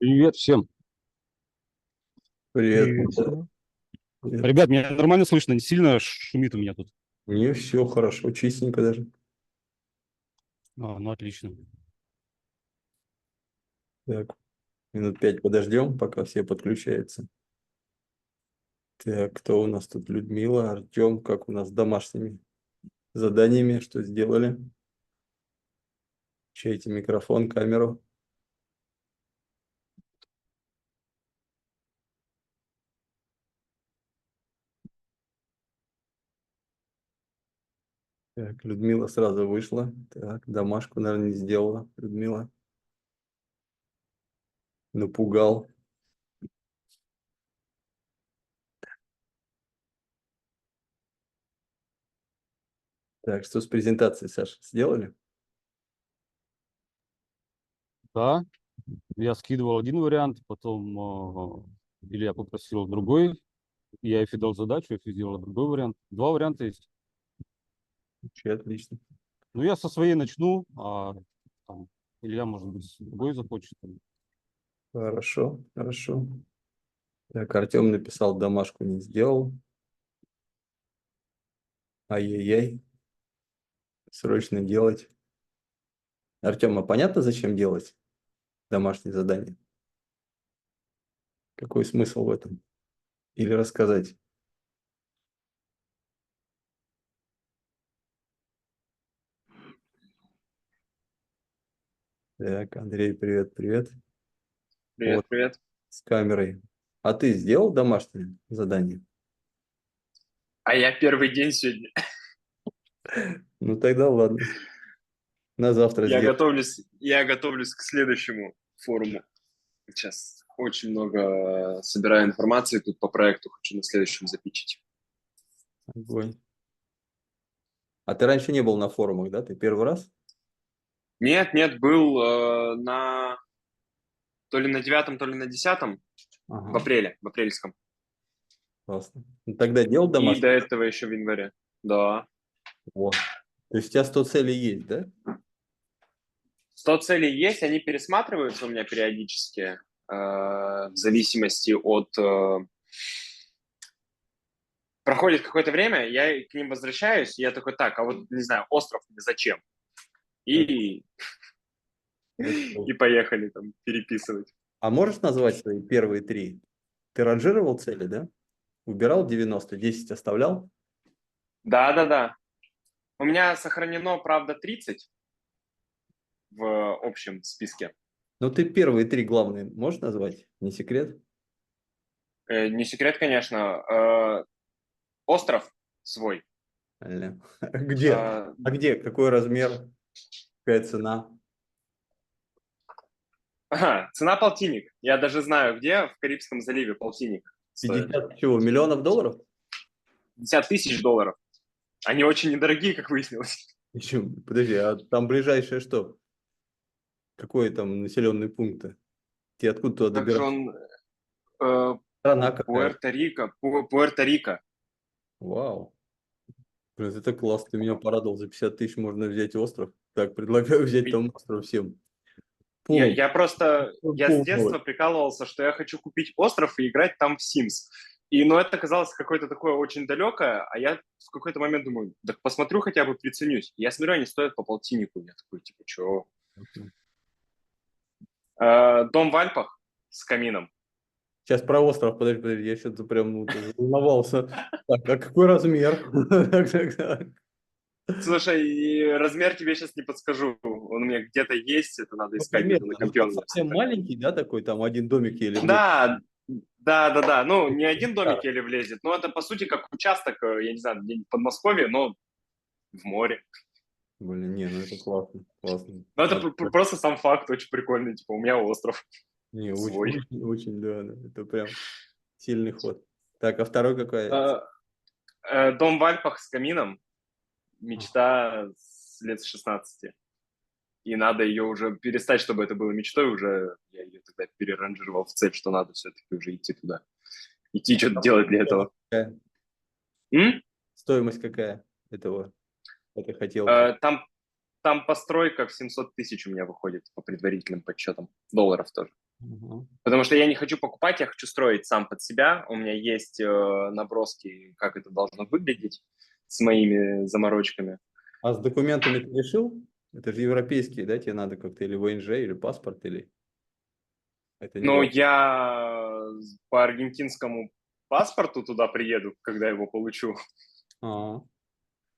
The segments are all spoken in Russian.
Привет всем. Привет. Приветствую. Привет. Ребят, меня нормально слышно? Не сильно шумит у меня тут? Мне все хорошо, чистенько даже. Ну, отлично. Так, минут 5 подождем, пока все подключаются. Так, кто у нас тут? Людмила, Артем, как у нас с домашними заданиями, что сделали? Включайте микрофон, камеру. Так, Людмила сразу вышла. Так, домашку, наверное, не сделала. Людмила. Напугал. Так, что с презентацией, Саша, сделали? Да, я скидывал один вариант, потом Илья попросил другой. Я Эфи дал задачу, Эфи сделал другой вариант. Два варианта есть. Вообще отлично. Ну, я со своей начну, а там, Илья, может быть, другой захочет. Хорошо, хорошо. Так, Артем написал, домашку не сделал. Ай-яй-яй. Срочно делать. Артем, а понятно, зачем делать домашнее задание? Какой смысл в этом? Или рассказать? Так, Андрей, привет, привет. Привет, Вот, привет. с камерой. А ты сделал домашнее задание? А я первый день сегодня. Ну тогда ладно. На завтра сделал. Я готовлюсь к следующему форуму. Сейчас очень много собираю информации тут по проекту, хочу на следующем запичить. Огонь. А ты раньше не был на форумах, да? Ты первый раз? Нет, нет, был на то ли на 9, то ли на 10 в Ага, апреле, в апрельском. классно. Ну, тогда делал И до домашнее? этого еще в январе. Да. О. То есть у тебя 100 целей есть, да? 100 целей есть, они пересматриваются у меня периодически, в зависимости от проходит какое-то время, я к ним возвращаюсь, и я такой, так, а вот, не знаю, остров мне зачем? Это- И, это и круто. поехали там переписывать. А можешь назвать свои первые три? Ты ранжировал цели, да? Убирал 90, 10 оставлял? Да-да-да. У меня сохранено, правда, 30 в общем списке. Ну ты первые три главные можешь назвать? Не секрет? Не секрет, конечно. Остров свой. Алло. Где? Э, А где? Какой размер? Какая цена? ага, цена полтинник. Я даже знаю, где в Карибском заливе полтинник стоит. 50 чего? Миллионов долларов? 50 тысяч долларов. Они очень недорогие, как выяснилось. Еще, подожди, а там ближайшее что? Какой там населенный пункт? Ты откуда туда Как же добираться? он... э, Страна какая? Пуэрто-Рико. Пуэрто-Рико. Вау. Блин, это класс, ты меня порадовал. За 50 тысяч можно взять остров. Так, предлагаю взять там остров всем. Я, Пул. я просто, я с Пул детства новый. прикалывался, что я хочу купить остров и играть там в Sims. И, ну, это казалось какое-то такое очень далекое, а я в какой-то момент думаю, так посмотрю хотя бы, приценюсь. Я смотрю, они стоят по полтиннику. Я такой, типа, чё? Дом в Альпах с камином. Сейчас про остров, подожди, подожди, я что-то прям волновался. Так, а какой размер? Так, так, так. Слушай, и размер тебе сейчас не подскажу. Он у меня где-то есть, это надо Ну, искать где-то примерно. на Ну, компе, он у меня совсем сохранен. маленький, да, такой, там один домик еле влезет. Да, да. Ну, не один домик Да. еле влезет, но это, по сути, как участок, я не знаю, где-нибудь в Подмосковье, но в море. Блин, не, ну это классно, классно. Ну, это А, просто сам факт очень прикольный. Типа, у меня остров не, очень, свой. очень, очень, да, да, это прям сильный ход. Так, а второй какая? Э, Дом в Альпах с камином. А, Мечта с лет с 16. И надо ее уже перестать, чтобы это было мечтой. Уже я ее тогда переранжировал в цель, что надо все-таки уже идти туда. Идти что-то делать для этого. какая? М? Стоимость какая этого, этой хотелки? Там постройка в 700 тысяч у меня выходит по предварительным подсчетам. Долларов тоже. Ага. Потому что я не хочу покупать, я хочу строить сам под себя. У меня есть наброски, как это должно выглядеть с моими заморочками. А с документами ты решил? Это же европейские, да, тебе надо как-то или ВНЖ, или паспорт, или это не Но важно. я по аргентинскому паспорту туда приеду, когда его получу. А,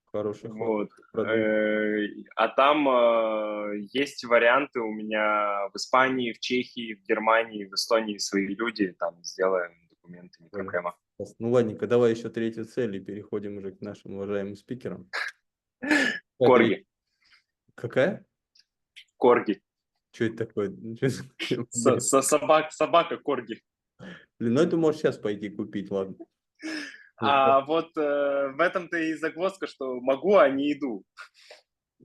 хороший ход. Вот. Продвинутый. А там есть варианты у меня в Испании, в Чехии, в Германии, в Эстонии свои люди. Там сделаем документы, не Понял. проблема. Ну, ладненько, давай еще третью цель и переходим уже к нашим уважаемым спикерам. Корги. Какая? Корги. Что это такое? Ну, чё за- Блин, Собака корги. ну это можешь сейчас пойти купить, ладно. А вот в этом-то и загвоздка, что могу, а не иду.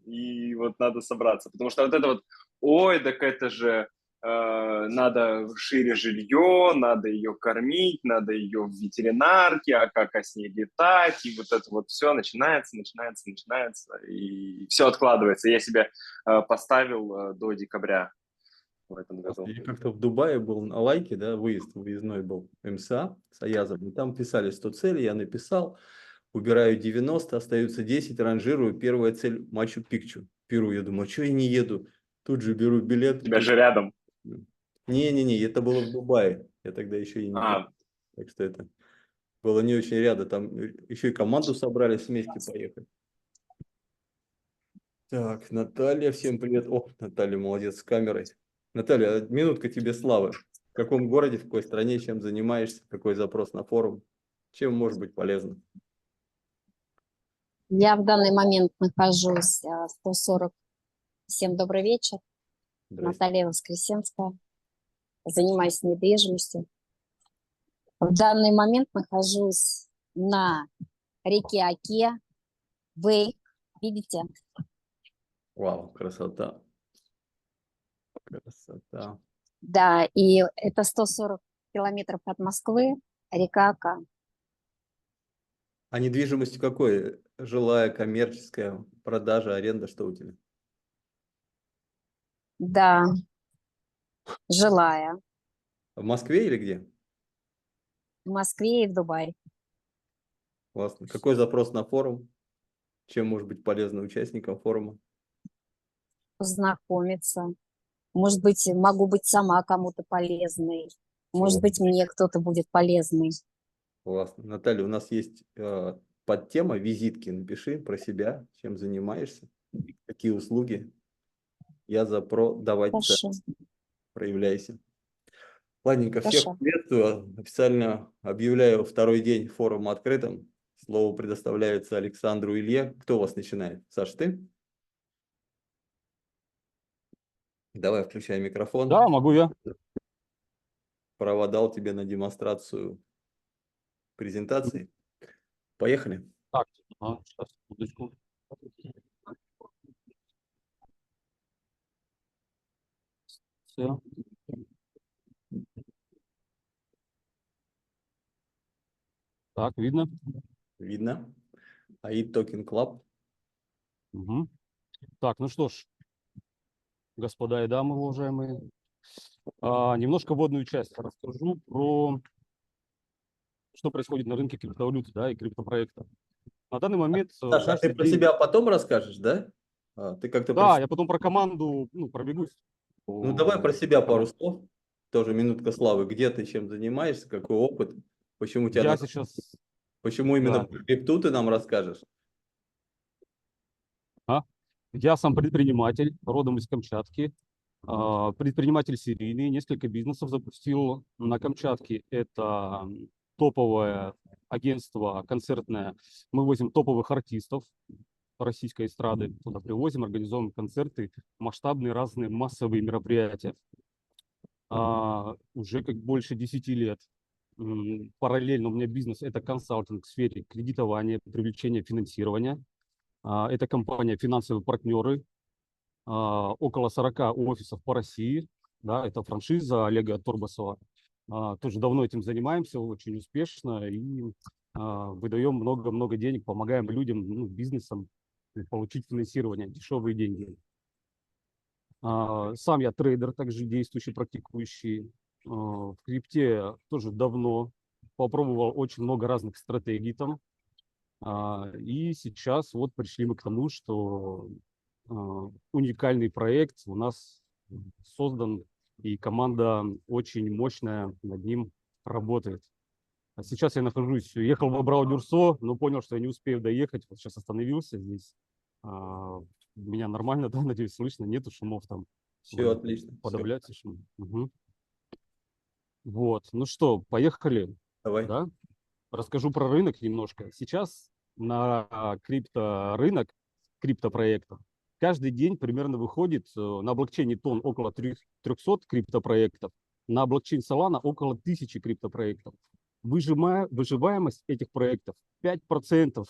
И вот надо собраться. Потому что вот это вот, ой, так это же надо шире жилье, надо ее кормить, надо ее в ветеринарке, а как с ней летать, и вот это вот все начинается, и все откладывается. Я себе поставил до декабря в этом году. Я как-то в Дубае был на лайке, да, выездной был, МСА с Аязом, и там писали 100 целей, я написал, убираю 90, остаются 10, ранжирую, первая цель Мачу-Пикчу, Перу, я думаю, а что я не еду? Тут же беру билет. У тебя же рядом. Не-не-не, это было в Дубае, я тогда еще и не А, приехал, так что это было не очень рядом, там еще и команду собрались вместе поехать. Так, Наталья, всем привет. О, Наталья, молодец с камерой. Наталья, минутка тебе славы. В каком городе, в какой стране, чем занимаешься, какой запрос на форум, чем может быть полезно? Я в данный момент нахожусь 140. Всем добрый вечер. Здрасте. Наталья Воскресенская. Занимаюсь недвижимостью. В данный момент нахожусь на реке Оке. Вы видите? Вау, красота. Красота. Да, и это 140 километров от Москвы, река Ока. А недвижимость какой? Жилая, коммерческая, продажа, аренда, что у тебя? Да, жилая. В Москве или где? В Москве и в Дубае. Классно. Какой запрос на форум? Чем может быть полезно участникам форума? Познакомиться. Может быть, могу быть сама кому-то полезной. Может быть, мне кто-то будет полезный. Классно. Наталья, у нас есть подтема визитки. Напиши про себя, чем занимаешься, какие услуги. Я за про давать Хорошо, проявляйся. Ладненько, всех хорошо. приветствую. Официально объявляю второй день форума открытым. Слово предоставляется Александру Илье. Кто у вас начинает? Саш, ты? Давай, включай микрофон. Да, могу я. Право дал тебе на демонстрацию презентации. Поехали. Так, сейчас, секундочку. Всё. Так, видно? Видно? АИД Токен Клаб. Мгм. Так, ну что ж, господа и дамы, уважаемые, немножко вводную часть расскажу про что происходит на рынке криптовалюты, да, и криптопроекта. На данный момент Саша, а ты каждый про день... себя потом расскажешь, да? Ты как-то Да, я потом про команду, пробегусь. Ну, давай про себя пару Команд- слов. Тоже минутка славы. Где ты, чем занимаешься, какой опыт? Почему тебя Я надо... сейчас... Почему именно Да. про крипту ты нам расскажешь? Я сам предприниматель, родом из Камчатки. Предприниматель серийный, несколько бизнесов запустил на Камчатке. Это топовое агентство концертное. Мы возим топовых артистов российской эстрады. Туда привозим, организуем концерты, масштабные разные массовые мероприятия. Уже как больше 10 лет. Параллельно у меня бизнес – это консалтинг в сфере кредитования, привлечения финансирования. Это компания «Финансовые партнеры». Около 40 офисов по России. Да, это франшиза Олега Торбасова. Тоже давно этим занимаемся, очень успешно. И выдаем много-много денег, помогаем людям, бизнесам получить финансирование, дешевые деньги. Сам я трейдер, также действующий, практикующий. В крипте тоже давно попробовал очень много разных стратегий там. И сейчас вот пришли мы к тому, что уникальный проект у нас создан, и команда очень мощная над ним работает. А сейчас я нахожусь, ехал в Абрау-Дюрсо, но понял, что я не успею доехать. Вот сейчас остановился здесь. Меня нормально, да, надеюсь, слышно, нету шумов там. Все отлично. Все. Подавляется шум. Угу. Вот, ну что, поехали, Давай. да? Расскажу про рынок немножко. Сейчас на крипторынок, криптопроектов, каждый день примерно выходит на блокчейне Тон около 300 криптопроектов, на блокчейн Solana около 1000 криптопроектов. Выживаемость этих проектов 5%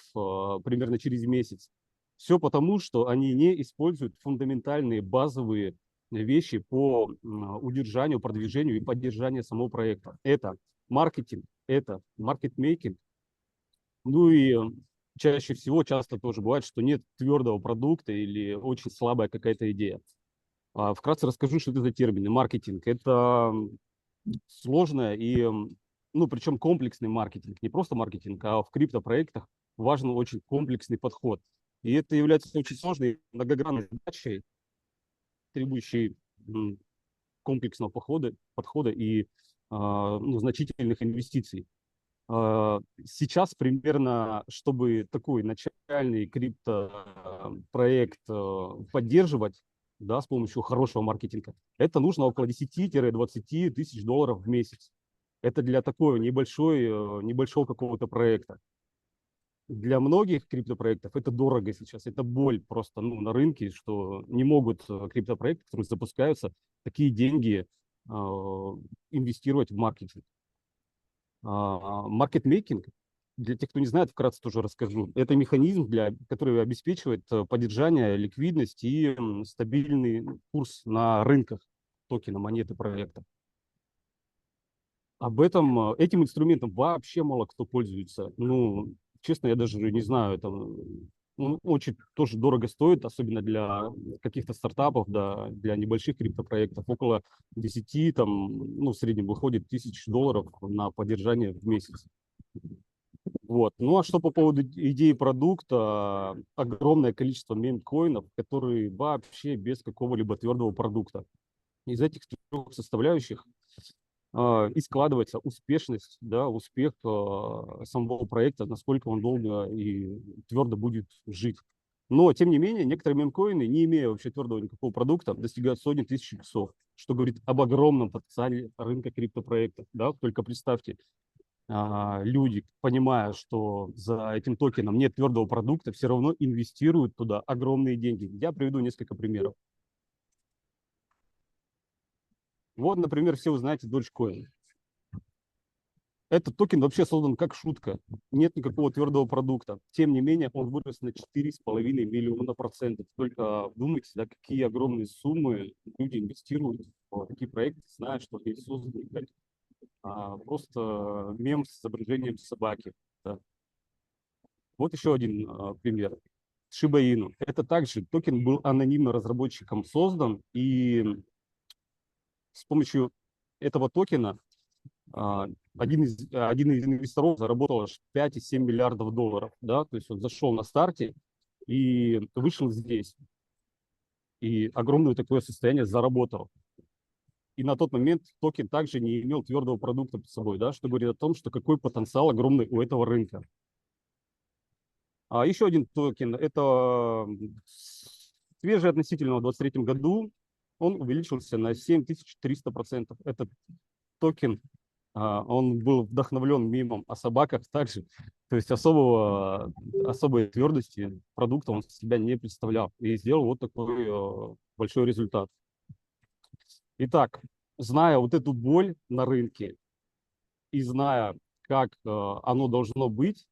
примерно через месяц. Все потому, что они не используют фундаментальные базовые вещи по удержанию, продвижению и поддержанию самого проекта. Это маркетинг, это маркетмейкинг. Ну и чаще всего, часто тоже бывает, что нет твердого продукта или очень слабая какая-то идея. Вкратце расскажу, что это за термины. Маркетинг – это сложное и, ну, причем комплексный маркетинг. Не просто маркетинг, а в криптопроектах важен очень комплексный подход. И это является очень сложной, многогранной задачей, требующей комплексного подхода и ну, значительных инвестиций. Сейчас примерно, чтобы такой начальный криптопроект поддерживать, да, с помощью хорошего маркетинга, это нужно около 10-20 тысяч долларов в месяц. Это для такого небольшого какого-то проекта. Для многих криптопроектов это дорого сейчас, это боль просто на рынке, что не могут криптопроекты, которые запускаются, такие деньги инвестировать в маркетинг. Маркетмейкинг, для тех, кто не знает, вкратце тоже расскажу. Это механизм, который обеспечивает поддержание, ликвидность и стабильный курс на рынках токена, монеты проекта. Этим инструментом вообще мало кто пользуется. Ну, честно, я даже не знаю, это очень тоже дорого стоит, особенно для каких-то стартапов, да, для небольших криптопроектов. Около 10, в среднем выходит $1000 на поддержание в месяц. Вот. Ну, а что по поводу идеи продукта? Огромное количество мемкоинов, которые вообще без какого-либо твердого продукта. Из этих 3 составляющих и складывается успешность, да, успех самого проекта, насколько он долго и твердо будет жить. Но, тем не менее, некоторые мемкоины, не имея вообще твердого никакого продукта, достигают сотни тысяч иксов, что говорит об огромном потенциале рынка криптопроектов. Да? Только представьте, люди, понимая, что за этим токеном нет твердого продукта, все равно инвестируют туда огромные деньги. Я приведу несколько примеров. Вот, например, все вы знаете Dogecoin. Этот токен вообще создан как шутка. Нет никакого твердого продукта. Тем не менее, он вырос на 4,5 миллиона %. Только вдумайтесь, да, какие огромные суммы люди инвестируют в такие проекты, зная, что они созданы как просто мем с изображением собаки. Да. Вот еще один пример. Shiba Inu. Это также токен был анонимно разработчиком создан, и с помощью этого токена один из инвесторов заработал аж 5,7 миллиардов долларов. Да? То есть он зашел на старте и вышел здесь. И огромное такое состояние заработал. И на тот момент токен также не имел твердого продукта под собой, да? Что говорит о том, что какой потенциал огромный у этого рынка. Еще один токен, это свежий относительно в 2023 году, он увеличился на 7300%. Этот токен, он был вдохновлен мемом о собаках также. То есть особой твердости продукта он себя не представлял. И сделал вот такой большой результат. Итак, зная вот эту боль на рынке и зная, как оно должно быть,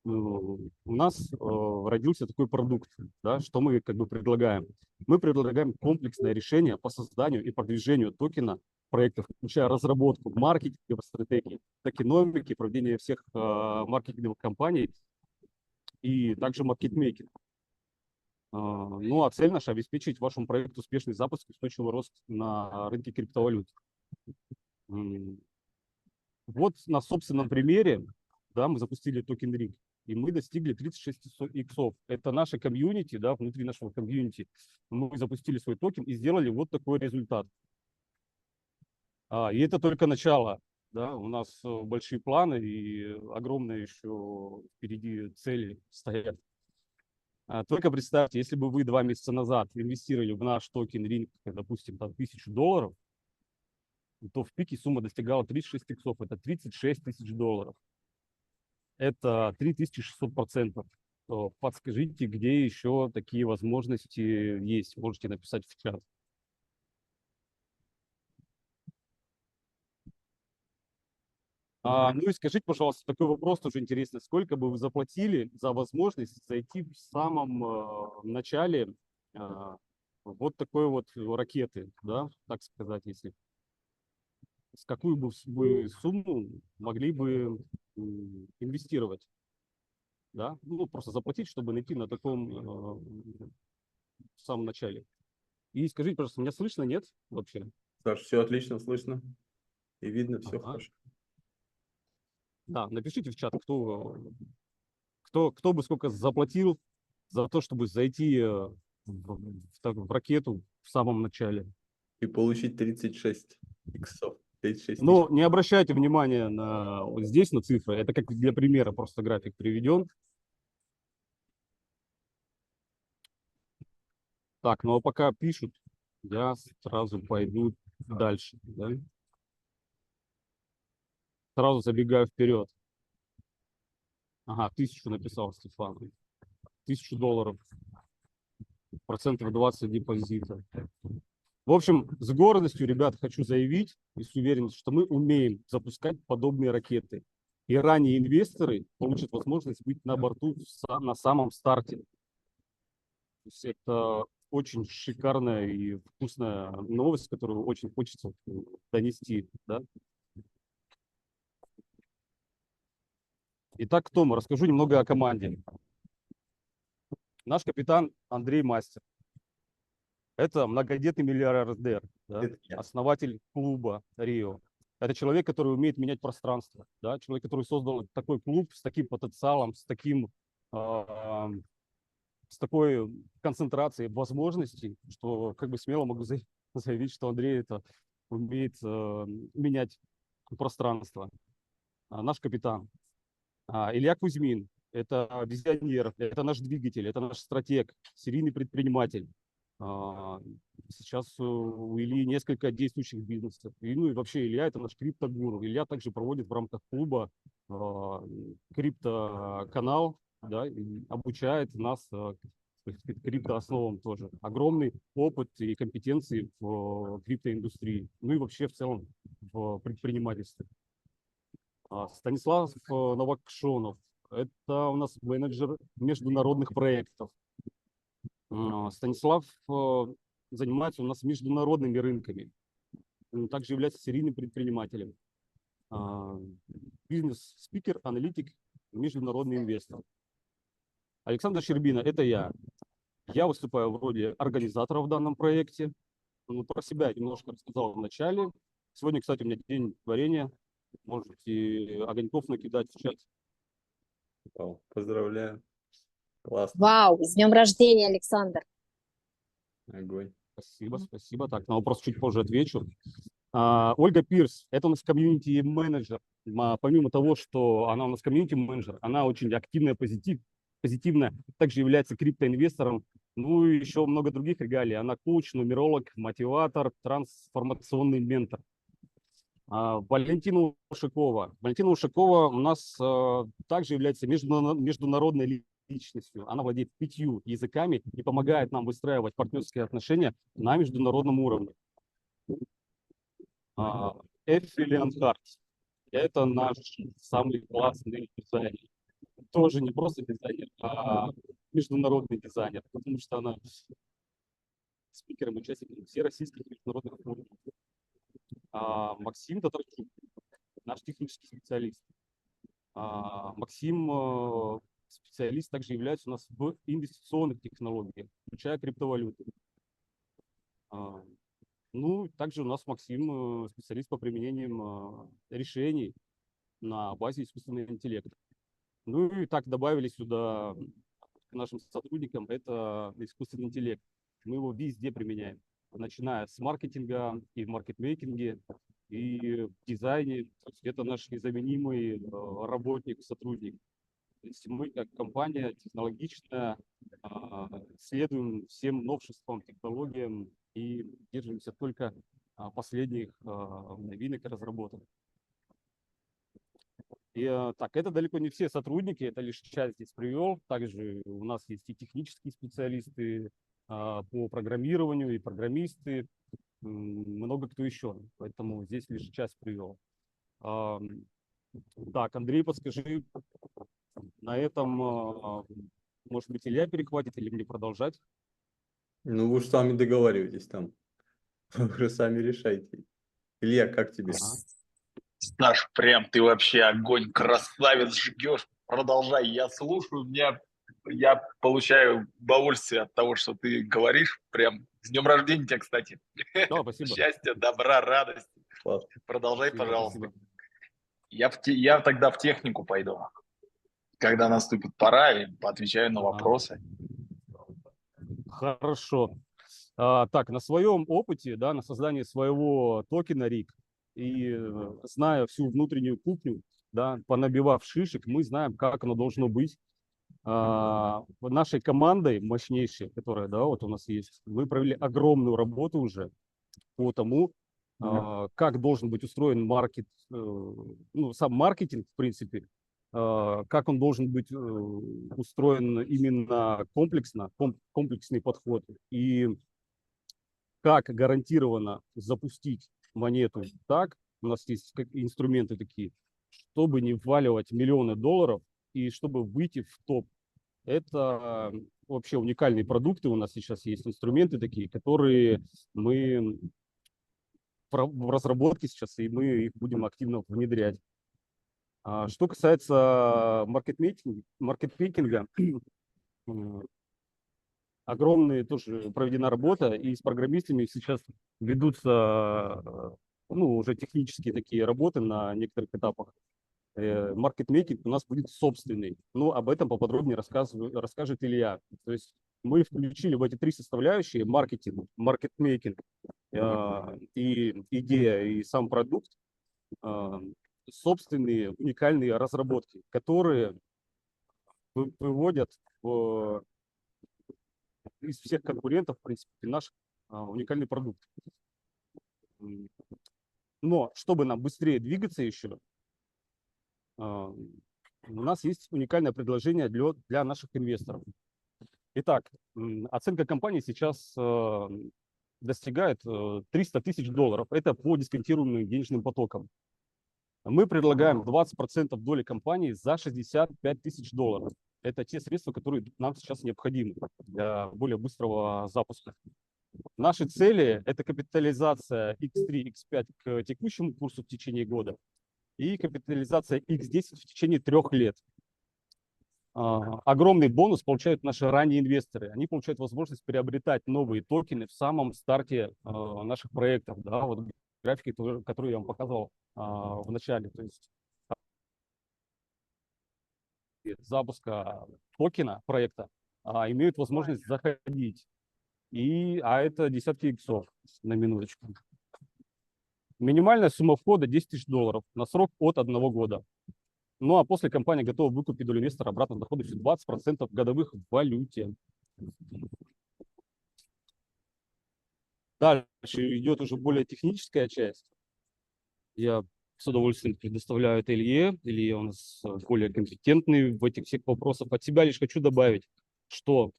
у нас родился такой продукт, да, что мы как бы предлагаем. Мы предлагаем комплексное решение по созданию и продвижению токена проектов, включая разработку маркетинговой стратегии, токеномики, проведение всех маркетинговых кампаний и также маркетмейкинг. Ну, а цель наша — обеспечить вашему проекту успешный запуск и устойчивый рост на рынке криптовалют. Вот на собственном примере, да, мы запустили токен Ring, и мы достигли 36 иксов. Это наше комьюнити, да, внутри нашего комьюнити. Мы запустили свой токен и сделали вот такой результат. И это только начало, да, у нас большие планы и огромные еще впереди цели стоят. Только представьте, если бы вы 2 месяца назад инвестировали в наш токен Ring, допустим, там $1000, то в пике сумма достигала 36 иксов, это 36 тысяч долларов. Это 3600%. Подскажите, где еще такие возможности есть? Можете написать в чат. Ну и скажите, пожалуйста, такой вопрос тоже интересный. Сколько бы вы заплатили за возможность зайти в самом начале вот такой вот ракеты, да, так сказать, если с какую бы вы сумму могли бы инвестировать, да, ну просто заплатить, чтобы найти на таком в самом начале. И скажите, пожалуйста, меня слышно, нет, вообще? Саш, все отлично слышно и видно, все Ага. хорошо. Да, напишите в чат, кто бы сколько заплатил за то, чтобы зайти в ракету в самом начале. И получить 36 иксов. 36 тысяч. Но не обращайте внимания на вот здесь на цифры. Это как для примера просто график приведен. Так, ну а пока пишут, я сразу пойду дальше. Да? Сразу забегаю вперед. Ага, 1000 написал Стефан. $1000. Процентов 20 депозита. В общем, с гордостью, ребят, хочу заявить и с уверенностью, что мы умеем запускать подобные ракеты. И ранние инвесторы получат возможность быть на борту на самом старте. То есть это очень шикарная и вкусная новость, которую очень хочется донести. Да? Итак, Тома, расскажу немного о команде. Наш капитан Андрей Мастер. Это многодетный миллиардер, да? Это я. Основатель клуба Рио. Это человек, который умеет менять пространство, да? Человек, который создал такой клуб с таким потенциалом, с такой концентрацией возможностей, что как бы смело могу заявить, что Андрей это умеет менять пространство. Наш капитан. Илья Кузьмин. Это визионер, это наш двигатель, это наш стратег, серийный предприниматель. Сейчас у Ильи несколько действующих бизнесов. Ну и вообще Илья — это наш криптогуру. Илья также проводит в рамках клуба криптоканал, да, и обучает нас криптоосновам тоже. Огромный опыт и компетенции в криптоиндустрии. Ну и вообще в целом в предпринимательстве. Станислав Новокшонов. Это у нас менеджер международных проектов. Станислав занимается у нас международными рынками. Он также является серийным предпринимателем. Бизнес-спикер, аналитик, международный инвестор. Александр Щербина – это я. Я выступаю в роли организатора в данном проекте. Про себя я немножко рассказал в начале. Сегодня, кстати, у меня день творения. Можете огоньков накидать в чат. Вау, поздравляю. Классно. Вау, с днем рождения, Александр. Огонь. Спасибо, спасибо. Так, на вопрос чуть позже отвечу. Ольга Пирс, это у нас комьюнити-менеджер. Помимо того, что она у нас комьюнити-менеджер, она очень активная, позитивная, также является криптоинвестором. Ну и еще много других регалий. Она коуч, нумеролог, мотиватор, трансформационный ментор. Валентина Ушакова. Валентина Ушакова у нас также является международной личностью. Она владеет 5 языками и помогает нам выстраивать партнерские отношения на международном уровне. Эффи Леонхард. Это наш самый классный дизайнер. Тоже не просто дизайнер, а международный дизайнер, потому что она спикером, участником всероссийских международных форумов. Максим Татарчук, наш технический специалист. Максим специалист также является у нас в инвестиционных технологиях. включая криптовалюты. Ну, также у нас Максим, специалист по применениям решений на базе искусственного интеллекта. Ну и так добавили сюда к нашим сотрудникам это искусственный интеллект. Мы его везде применяем, начиная с маркетинга и в маркетмейкинге, и в дизайне. То есть это наш незаменимый работник, сотрудник. То есть мы, как компания технологичная, следуем всем новшествам, технологиям и держимся только последних новинок и разработок. И так, это далеко не все сотрудники, это лишь часть здесь привел. Также у нас есть и технические специалисты по программированию, и программисты, много кто еще. Поэтому здесь лишь часть привел. Так, Андрей, подскажи, на этом, может быть, Илья перехватит или мне продолжать? Ну, вы же сами договариваетесь там. Вы же сами решайте. Илья, как тебе? Ага. Саш, прям ты вообще огонь, красавец, жгешь. Продолжай, я слушаю, я получаю удовольствие от того, что ты говоришь. Прям с днем рождения тебя, кстати. Да, спасибо. Счастья, добра, радости. Класс. Продолжай, Спасибо, пожалуйста. спасибо. Я тогда в технику пойду. Когда наступит пора, и поотвечаю на Ага. вопросы. Хорошо. Так, на своем опыте, да, на создании своего токена RIG и зная всю внутреннюю кухню, да, понабивав шишек, мы знаем, как оно должно быть. Нашей командой мощнейшей, которая, да, вот у нас есть, мы провели огромную работу уже по тому, как должен быть устроен маркет, ну, сам маркетинг, в принципе, как он должен быть устроен именно комплексно, комплексный подход, и как гарантированно запустить монету так, у нас есть инструменты такие, чтобы не вваливать миллионы долларов и чтобы выйти в топ. Это вообще уникальные продукты у нас сейчас есть, инструменты такие, которые мы в разработке сейчас, и мы их будем активно внедрять. Что касается маркетмейкинга, огромная тоже проведена работа, и с программистами сейчас ведутся ну, уже технические такие работы на некоторых этапах. Маркетмейкинг у нас будет собственный. Ну, об этом поподробнее расскажет Илья. То есть мы включили в эти три составляющие маркетинг, маркетмейкинг, и идея, и сам продукт, собственные уникальные разработки, которые выводят из всех конкурентов, в принципе, наш уникальный продукт. Но чтобы нам быстрее двигаться еще, у нас есть уникальное предложение для наших инвесторов. Итак, оценка компании сейчас достигает 300 тысяч долларов. Это по дисконтируемым денежным потокам. Мы предлагаем 20% доли компании за 65 тысяч долларов. Это те средства, которые нам сейчас необходимы для более быстрого запуска. Наши цели – это капитализация X3, X5 к текущему курсу в течение года и капитализация X10 в течение 3 лет. Огромный бонус получают наши ранние инвесторы. Они получают возможность приобретать новые токены в самом старте наших проектов. Да, вот графики, которые я вам показывал в начале. То есть запуска токена проекта имеют возможность заходить. А это десятки иксов на минуточку. Минимальная сумма входа 10 тысяч долларов на срок от 1 года. Ну а после компания готова выкупить долю инвестора обратно с доходностью 20% годовых в валюте. Дальше идет уже более техническая часть. Я с удовольствием предоставляю это Илье. Илья у нас более компетентный в этих всех вопросах. От себя лишь хочу добавить, что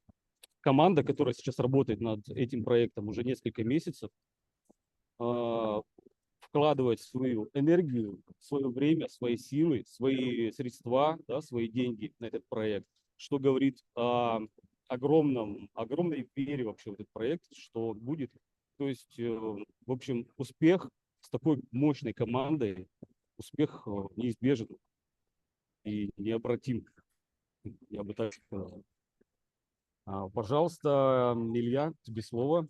команда, которая сейчас работает над этим проектом уже несколько месяцев, вкладывать свою энергию, свое время, свои силы, свои средства, да, свои деньги на этот проект, что говорит о огромной вере вообще в этот проект, что будет. То есть, в общем, успех с такой мощной командой, успех неизбежен и необратим, я бы так сказал. Пожалуйста, Илья, тебе слово.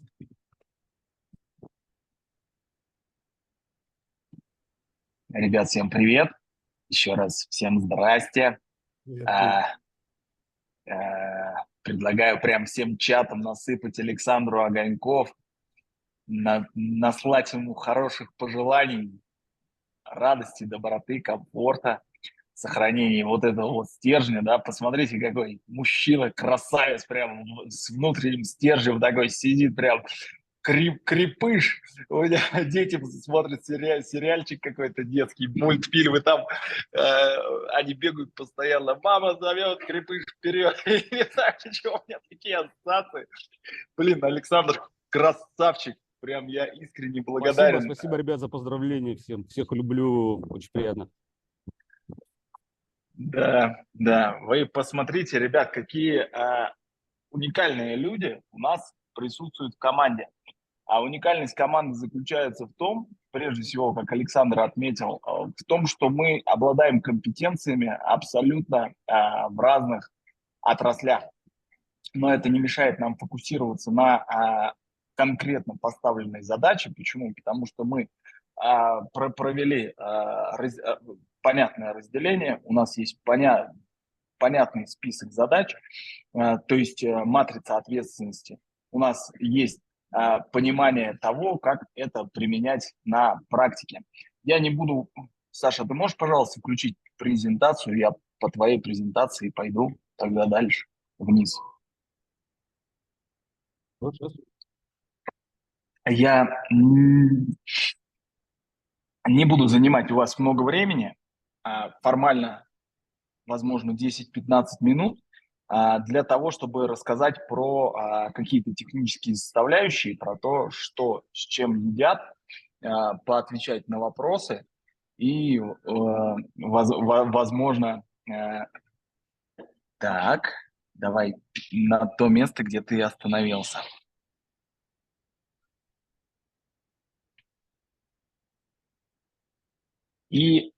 Ребят, всем привет. Еще раз всем здрасте. А, Предлагаю прям всем чатом насыпать Александру огоньков, наслать ему хороших пожеланий, радости, доброты, комфорта, сохранения вот этого вот стержня, да, посмотрите, какой мужчина, красавец, прям с внутренним стержнем такой сидит, прям крепыш. У меня дети смотрят сериальчик какой-то детский, мультфильмы там, они бегают постоянно, мама зовет, крепыш вперед. Не знаю, почему у меня такие ассоциации. Блин, Александр, красавчик. Прям я искренне благодарен. Спасибо, ребят, за поздравления всем. Всех люблю, очень приятно. Да, да. Вы посмотрите, ребят, какие уникальные люди у нас присутствуют в команде. А уникальность команды заключается в том, прежде всего, как Александр отметил, в том, что мы обладаем компетенциями абсолютно в разных отраслях. Но это не мешает нам фокусироваться на конкретно поставленной задаче. Почему? Потому что мы провели понятное разделение, у нас есть понятный список задач, то есть матрица ответственности. У нас есть понимание того, как это применять на практике. Я не буду... Саша, ты можешь, пожалуйста, включить презентацию? Я по твоей презентации пойду тогда дальше, вниз. Я не буду занимать у вас много времени, формально, возможно, 10-15 минут, для того, чтобы рассказать про какие-то технические составляющие, про то, что с чем едят, поотвечать на вопросы и, возможно, так, давай на то место, где ты остановился. И,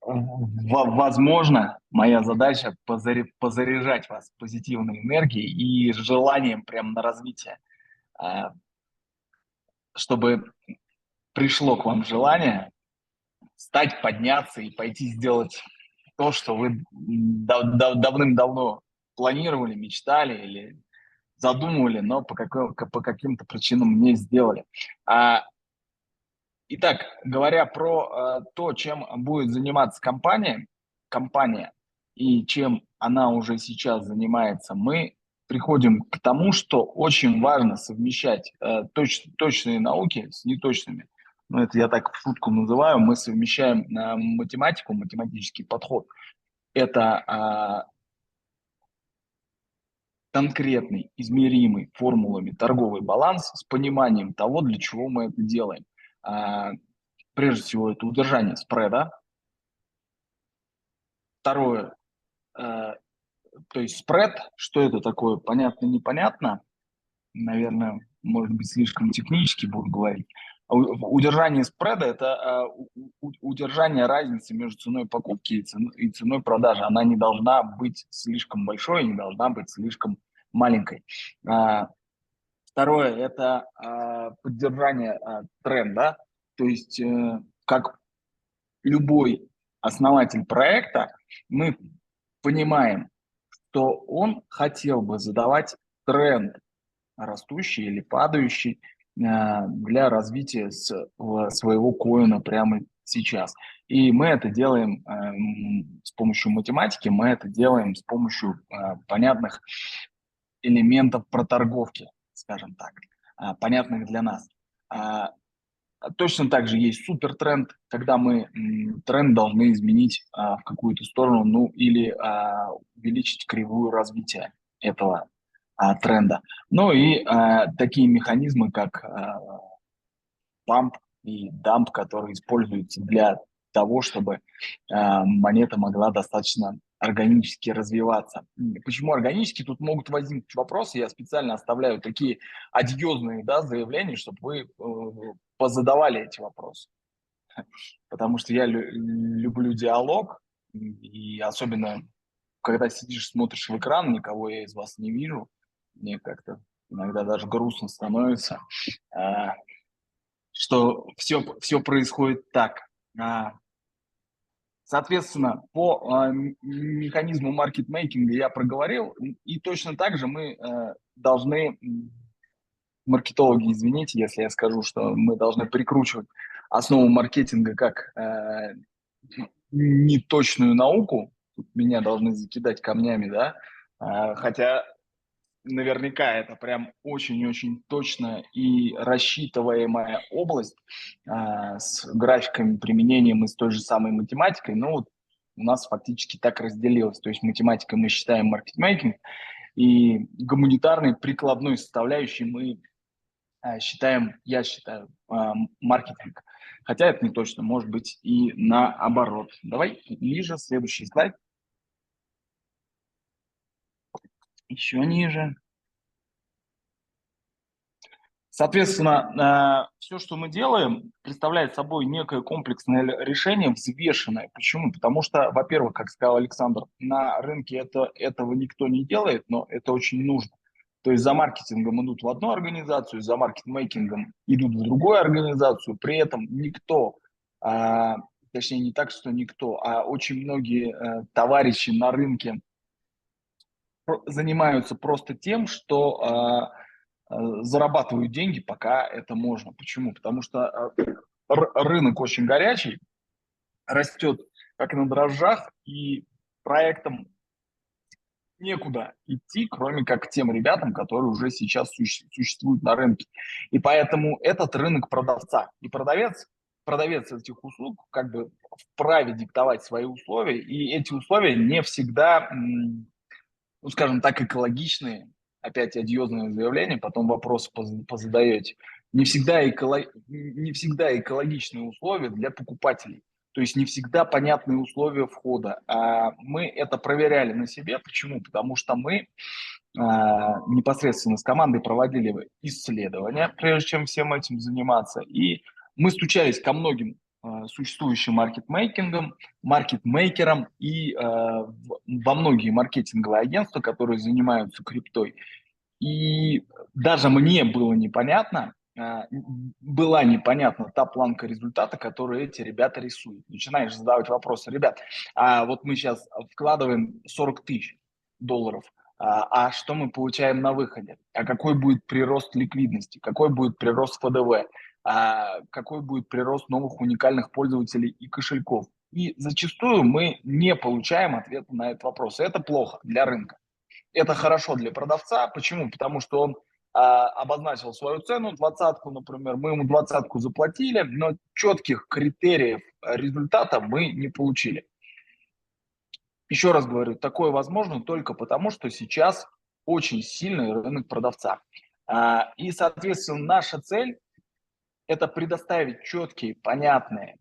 возможно, моя задача позаряжать вас позитивной энергией и желанием прям на развитие, чтобы пришло к вам желание встать, подняться и пойти сделать то, что вы давным-давно планировали, мечтали или задумывали, но по каким-то причинам не сделали. Итак, говоря про то, чем будет заниматься компания и чем она уже сейчас занимается, мы приходим к тому, что очень важно совмещать точные науки с неточными. Ну, это я так в шутку называю. Мы совмещаем математику, математический подход. Это конкретный, измеримый формулами торговый баланс с пониманием того, для чего мы это делаем. Прежде всего, это удержание спреда. Второе, то есть спред, что это такое, понятно, непонятно. Наверное, может быть, слишком технически буду говорить. Удержание спреда – это удержание разницы между ценой покупки и ценой продажи. Она не должна быть слишком большой, не должна быть слишком маленькой. Второе – это поддержание тренда. То есть, как любой основатель проекта, мы понимаем, что он хотел бы задавать тренд, растущий или падающий, для развития своего коина прямо сейчас. И мы это делаем с помощью математики, мы это делаем с помощью понятных элементов проторговки, скажем так, понятных для нас. Точно так же есть супертренд, когда мы тренд должны изменить в какую-то сторону, ну или увеличить кривую развития этого тренда. Ну и такие механизмы, как памп и дамп, которые используются для того, чтобы монета могла достаточно органически развиваться. Почему органически? Тут могут возникнуть вопросы. Я специально оставляю такие одиозные, да, заявления, чтобы вы позадавали эти вопросы. Потому что я люблю диалог, и особенно, когда сидишь, смотришь в экран, никого я из вас не вижу, мне как-то иногда даже грустно становится, что все происходит так. Соответственно, по механизму маркетмейкинга я проговорил, и точно так же мы должны, маркетологи, извините, если я скажу, что мы должны прикручивать основу маркетинга как неточную науку, тут меня должны закидать камнями, да, хотя наверняка это прям очень-очень точная и рассчитываемая область с графиками, применением и с той же самой математикой. Но вот у нас фактически так разделилось. То есть математикой мы считаем маркетмейкинг, и гуманитарной прикладной составляющей мы я считаю, маркетинг. Хотя это не точно, может быть и наоборот. Давай ниже, следующий слайд. Еще ниже. Соответственно, все, что мы делаем, представляет собой некое комплексное решение, взвешенное. Почему? Потому что, во-первых, как сказал Александр, на рынке этого никто не делает, но это очень нужно. То есть за маркетингом идут в одну организацию, за маркетмейкингом идут в другую организацию, при этом никто, точнее не так, что никто, а очень многие товарищи на рынке занимаются просто тем, что зарабатывают деньги, пока это можно. Почему? Потому что рынок очень горячий, растет как на дрожжах, и проектам некуда идти, кроме как к тем ребятам, которые уже сейчас существуют на рынке. И поэтому этот рынок продавца. И продавец этих услуг как бы вправе диктовать свои условия, и эти условия не всегда, ну, скажем так, экологичные. Опять одиозное заявление, потом вопрос позадаете. Не всегда экологичные условия для покупателей. То есть не всегда понятные условия входа. Мы это проверяли на себе. Почему? Потому что мы непосредственно с командой проводили исследования, прежде чем всем этим заниматься. И мы стучались ко многим существующим маркетмейкерам и во многие маркетинговые агентства, которые занимаются криптой. И даже мне была непонятна та планка результата, которую эти ребята рисуют. Начинаешь задавать вопросы: ребят, вот мы сейчас вкладываем 40 тысяч долларов, а что мы получаем на выходе? А какой будет прирост ликвидности? Какой будет прирост ФДВ? Какой будет прирост новых уникальных пользователей и кошельков? И зачастую мы не получаем ответа на этот вопрос. И это плохо для рынка. Это хорошо для продавца. Почему? Потому что он обозначил свою цену, 20-ку, например, мы ему 20-ку заплатили, но четких критериев результата мы не получили. Еще раз говорю, такое возможно только потому, что сейчас очень сильный рынок продавца. И, соответственно, наша цель – это предоставить четкие, понятные,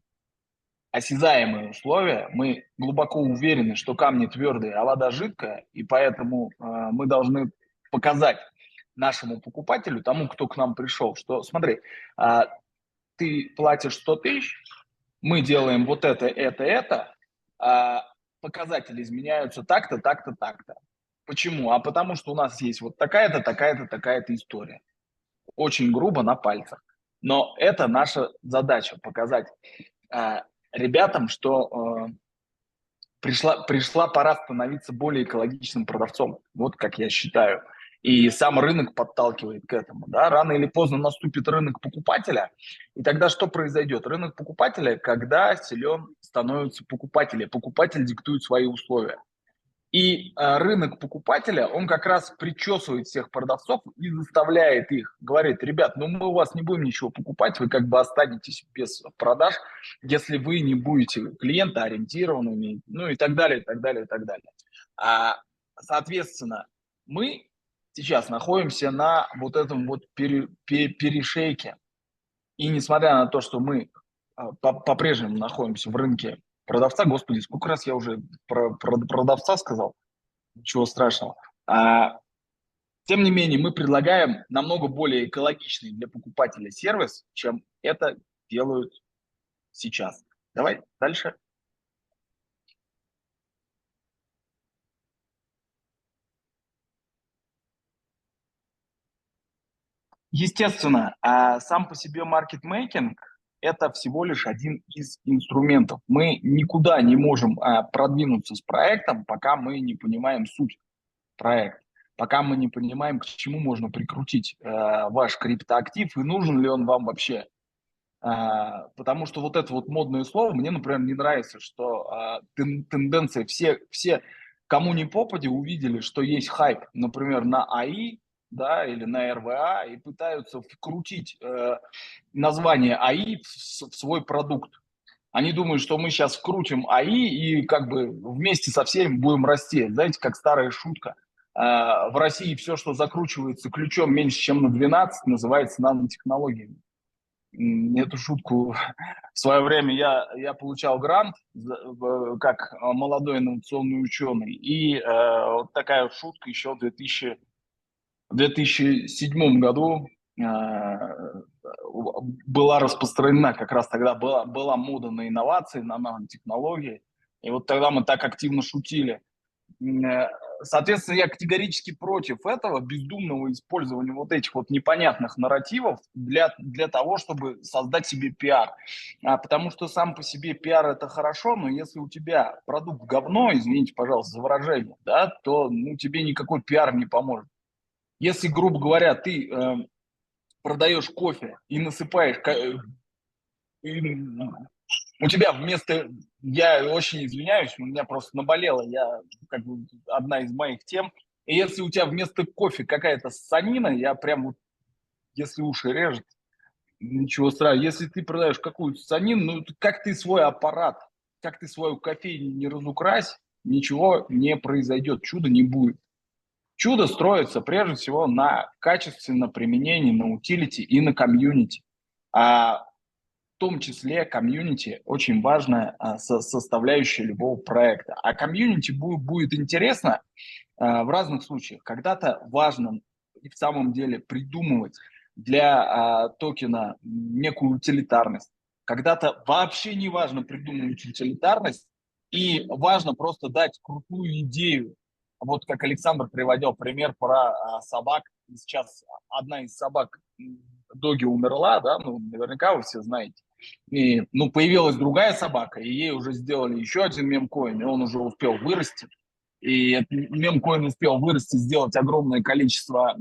осязаемые условия. Мы глубоко уверены, что камни твердые, а вода жидкая, и поэтому мы должны показать нашему покупателю, тому, кто к нам пришел, что смотри, ты платишь 100 тысяч, мы делаем вот это, показатели изменяются так-то, так-то, так-то. Почему? А потому что у нас есть вот такая-то, такая-то, такая-то история. Очень грубо на пальцах. Но это наша задача – показать ребятам, что пришла пора становиться более экологичным продавцом. Вот как я считаю. И сам рынок подталкивает к этому. Да? Рано или поздно наступит рынок покупателя. И тогда что произойдет? Рынок покупателя, когда силен становятся покупатели. Покупатель диктует свои условия. И рынок покупателя, он как раз причесывает всех продавцов и заставляет их, говорит: ребят, ну мы у вас не будем ничего покупать, вы как бы останетесь без продаж, если вы не будете клиентоориентированными, ну и так далее, и так далее, и так далее. Соответственно, мы сейчас находимся на вот этом вот перешейке. И несмотря на то, что мы по-прежнему находимся в рынке продавца, господи, сколько раз я уже про продавца сказал, ничего страшного. Тем не менее, мы предлагаем намного более экологичный для покупателя сервис, чем это делают сейчас. Давай дальше. естественно, сам по себе маркетмейкинг – это всего лишь один из инструментов. Мы никуда не можем продвинуться с проектом, пока мы не понимаем суть проекта, пока мы не понимаем, к чему можно прикрутить ваш криптоактив и нужен ли он вам вообще. Потому что вот это вот модное слово мне, например, не нравится, что тенденция, все, кому ни попади, увидели, что есть хайп, например, на АИ, да, или на РВА, и пытаются вкрутить название АИ в свой продукт. Они думают, что мы сейчас вкрутим АИ и как бы вместе со всеми будем расти. Знаете, как старая шутка. В России все, что закручивается ключом меньше, чем на 12, называется нанотехнологиями. Эту шутку в свое время я получал грант как молодой инновационный ученый. И вот такая шутка еще в 2007 году была распространена, как раз тогда была мода на инновации, на нанотехнологии. И вот тогда мы так активно шутили. Соответственно, я категорически против этого бездумного использования вот этих вот непонятных нарративов для того, чтобы создать себе пиар. Потому что сам по себе пиар – это хорошо, но если у тебя продукт говно, извините, пожалуйста, за выражение, да, то тебе никакой пиар не поможет. Если, грубо говоря, ты продаешь кофе и насыпаешь... у тебя вместо... Я очень извиняюсь, у меня просто наболело, как бы одна из моих тем. И если у тебя вместо кофе какая-то ссанина, я прям вот, если уши режет, ничего страшного. Если ты продаешь какую-то ссанину, как ты свой аппарат, как ты свою кофейню не разукрась, ничего не произойдет, чуда не будет. Чудо строится прежде всего на качественном применении, на утилити и на комьюнити. В том числе комьюнити очень важная составляющая любого проекта. А комьюнити будет интересно в разных случаях. Когда-то важно и в самом деле придумывать для токена некую утилитарность. Когда-то вообще не важно придумывать утилитарность, и важно просто дать крутую идею. Вот как Александр приводил пример про собак. Сейчас одна из собак Доги умерла, да, наверняка вы все знаете. И, появилась другая собака, и ей уже сделали еще один мемкоин, и он уже успел вырасти. И этот мемкоин успел вырасти, сделать огромное количество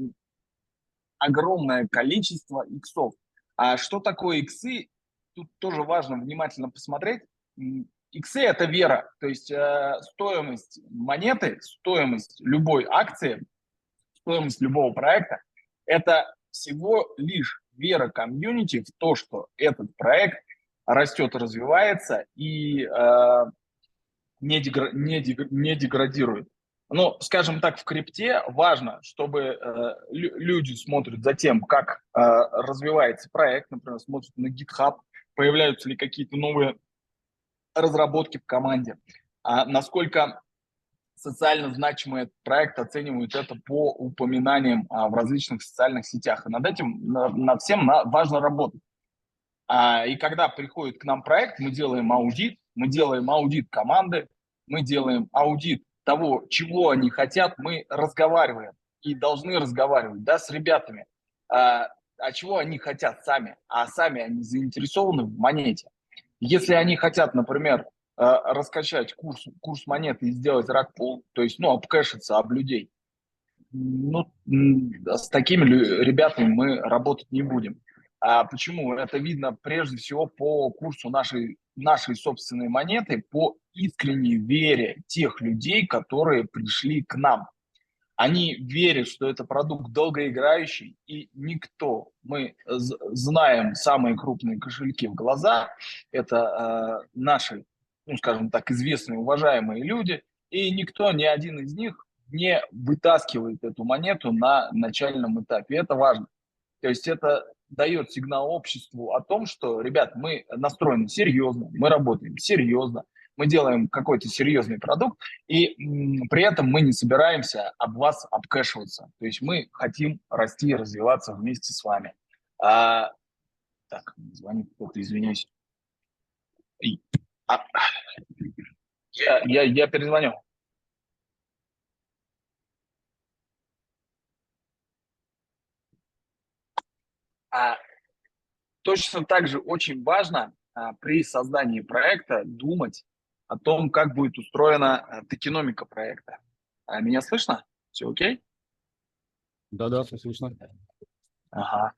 иксов. А что такое иксы? Тут тоже важно внимательно посмотреть. Иксы – это вера, то есть стоимость монеты, стоимость любой акции, стоимость любого проекта – это всего лишь вера комьюнити в то, что этот проект растет, развивается и не деградирует. Скажем так, в крипте важно, чтобы люди смотрят за тем, как развивается проект, например, смотрят на GitHub, появляются ли какие-то новые разработки в команде, насколько социально значимый этот проект оценивают это по упоминаниям в различных социальных сетях. И над этим, над всем важно работать. И когда приходит к нам проект, мы делаем аудит команды, мы делаем аудит того, чего они хотят, мы разговариваем и должны разговаривать, да, с ребятами, чего они хотят сами, а сами они заинтересованы в монете. Если они хотят, например, раскачать курс монеты и сделать раг-пул, то есть, обкэшиться об людей, с такими ребятами мы работать не будем. Почему? Это видно прежде всего по курсу нашей собственной монеты, по искренней вере тех людей, которые пришли к нам. Они верят, что это продукт долгоиграющий, и никто, мы знаем самые крупные кошельки в глаза, это наши, скажем так, известные, уважаемые люди, и никто, ни один из них не вытаскивает эту монету на начальном этапе. Это важно. То есть это дает сигнал обществу о том, что, ребят, мы настроены серьезно, мы работаем серьезно, мы делаем какой-то серьезный продукт, и при этом мы не собираемся об вас обкэшиваться. То есть мы хотим расти и развиваться вместе с вами. Так, звонит кто-то, извиняюсь. Я перезвоню. Точно так же очень важно при создании проекта думать о том, как будет устроена токеномика проекта. Меня слышно? Все окей? Да-да, все слышно. Ага.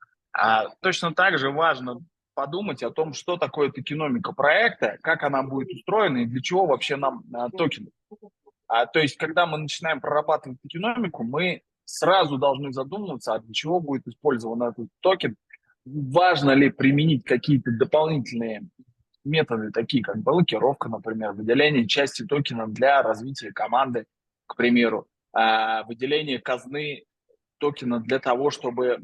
Точно так же важно подумать о том, что такое токеномика проекта, как она будет устроена и для чего вообще нам токен. То есть, когда мы начинаем прорабатывать токеномику, мы сразу должны задумываться, а для чего будет использован этот токен, важно ли применить какие-то дополнительные методы, такие как блокировка, например, выделение части токена для развития команды, к примеру, выделение казны токена для того, чтобы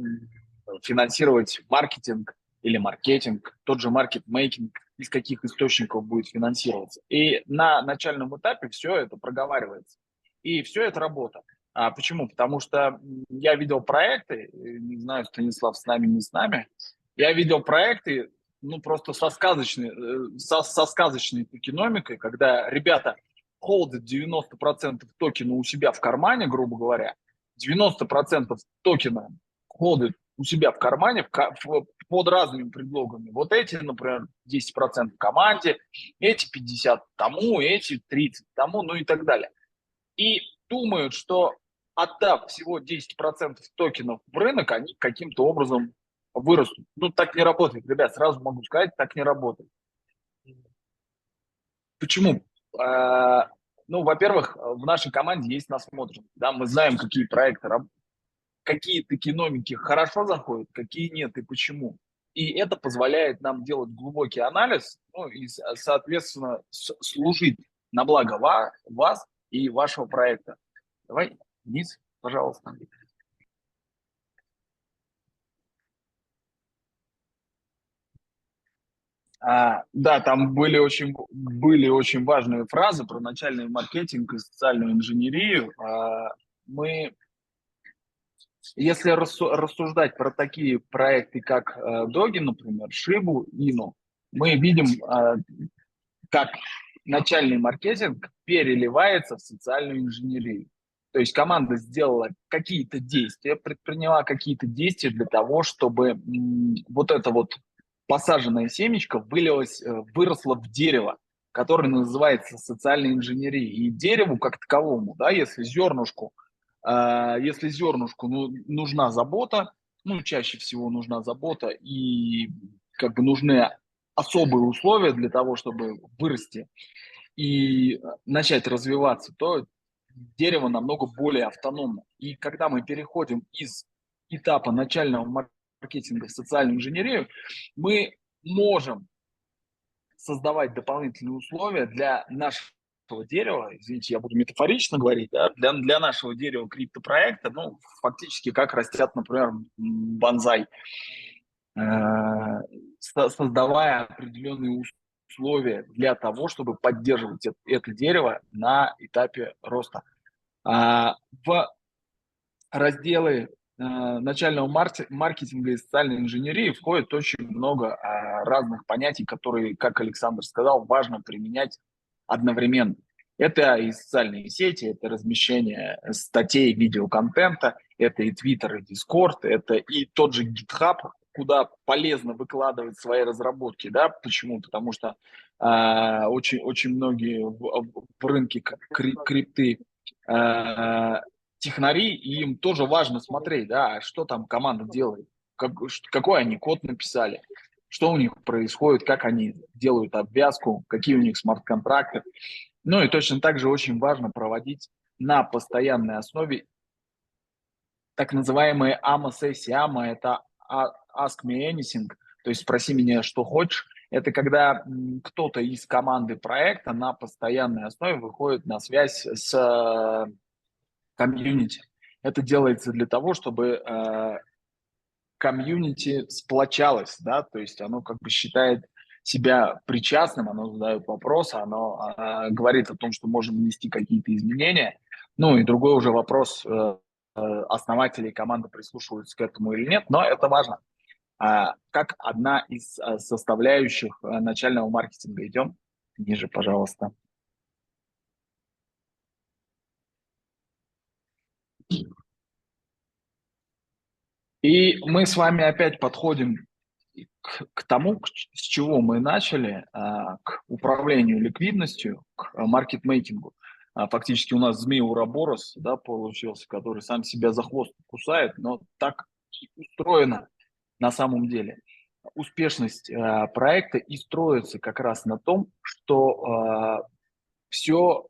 финансировать маркетинг или маркетинг, тот же маркетмейкинг, из каких источников будет финансироваться. И на начальном этапе все это проговаривается. И все это работа. Почему? Потому что я видел проекты, не знаю, Станислав с нами, не с нами, я видел проекты, ну, просто со сказочной токеномикой, когда ребята холдят 90% токена у себя в кармане, грубо говоря, 90% токена холдят у себя в кармане под разными предлогами. Вот эти, например, 10% команде, эти 50 тому, эти 30 тому, ну и так далее. И думают, что отдав всего 10% токенов в рынок, они каким-то образом вырастут. Ну, так не работает, ребят, сразу могу сказать, так не работает. Почему? Ну, во-первых, в нашей команде есть насмотренность, да, мы знаем, какие проекты, какие токеномики хорошо заходят, какие нет и почему. И это позволяет нам делать глубокий анализ, ну, и, соответственно, служить на благо вас и вашего проекта. Давай вниз, пожалуйста. Да, там были очень важные фразы про начальный маркетинг и социальную инженерию. Мы, если рассуждать про такие проекты, как Доги, например, Шибу, Ину, мы видим, как начальный маркетинг переливается в социальную инженерию. То есть команда сделала какие-то действия, предприняла какие-то действия для того, чтобы вот это вот посаженное семечко выросло в дерево, которое называется социальной инженерией. И дереву как таковому, да, если зернушку нужна забота, ну, чаще всего нужна забота, и как бы нужны особые условия для того, чтобы вырасти и начать развиваться, то дерево намного более автономно. И когда мы переходим из этапа начального маркетинга в социальную инженерию, мы можем создавать дополнительные условия для нашего дерева, извините, я буду метафорично говорить, да, для нашего дерева криптопроекта, ну, фактически как растят, например, бонсай, создавая определенные условия для того, чтобы поддерживать это дерево на этапе роста. В разделы начального маркетинга и социальной инженерии входит очень много разных понятий, которые, как Александр сказал, важно применять одновременно. Это и социальные сети, это размещение статей, видеоконтента, это и Twitter, и Discord, это и тот же GitHub, куда полезно выкладывать свои разработки. Да? Почему? Потому что очень многие в рынке крипты технари, и им тоже важно смотреть, да, что там команда делает, какой они код написали, что у них происходит, как они делают обвязку, какие у них смарт-контракты. Ну и точно так же очень важно проводить на постоянной основе так называемые AMA-сессии. AMA – это Ask Me Anything, то есть спроси меня, что хочешь. Это когда кто-то из команды проекта на постоянной основе выходит на связь с комьюнити. Это делается для того, чтобы комьюнити сплочалось, да, то есть оно как бы считает себя причастным, оно задает вопросы, оно говорит о том, что можем внести какие-то изменения. Ну и другой уже вопрос, основатели команды прислушиваются к этому или нет, но это важно. Как одна из составляющих начального маркетинга. Идем ниже, пожалуйста. И мы с вами опять подходим к тому, с чего мы начали, к управлению ликвидностью, к маркетмейкингу. Фактически у нас змей Уроборос, да, получился, который сам себя за хвост кусает, но так и устроено на самом деле. Успешность проекта и строится как раз на том, что все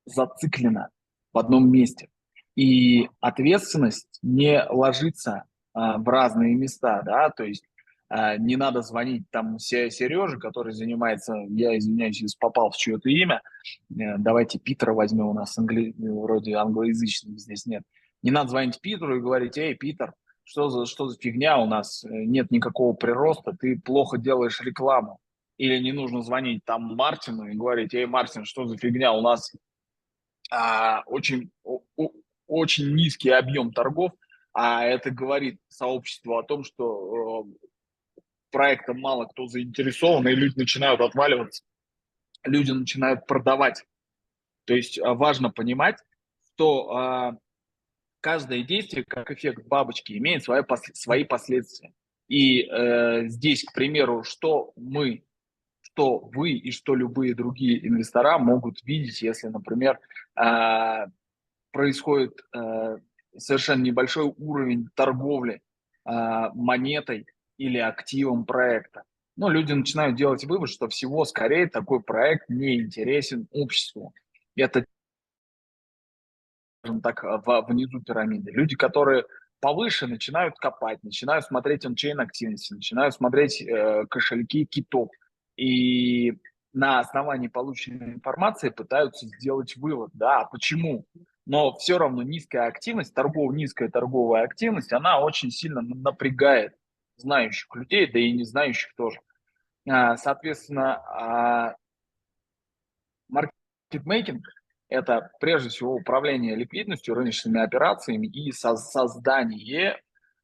зациклено в одном месте. И ответственность не ложится в разные места, да, то есть не надо звонить там Сереже, который занимается, я извиняюсь, если попал в чье-то имя, давайте Питера возьмем, у нас вроде англоязычных здесь нет. Не надо звонить Питеру и говорить: эй, Питер, что за фигня, у нас нет никакого прироста, ты плохо делаешь рекламу. Или не нужно звонить там Мартину и говорить: эй, Мартин, что за фигня, у нас очень низкий объем торгов, а это говорит сообществу о том, что проектом мало кто заинтересован, и люди начинают отваливаться, люди начинают продавать. То есть важно понимать, что каждое действие, как эффект бабочки, имеет свои последствия. И здесь, к примеру, что вы и что любые другие инвестора могут видеть, если, например, происходит совершенно небольшой уровень торговли монетой или активом проекта. Но люди начинают делать вывод, что всего скорее такой проект не интересен обществу. Это, скажем так, внизу пирамиды. Люди, которые повыше, начинают копать, начинают смотреть ончейн активности, начинают смотреть кошельки китов. И на основании полученной информации пытаются сделать вывод, да, почему. Но все равно низкая активность, низкая торговая активность, она очень сильно напрягает знающих людей, да и не знающих тоже. Соответственно, маркетмейкинг – это прежде всего управление ликвидностью, рыночными операциями и создание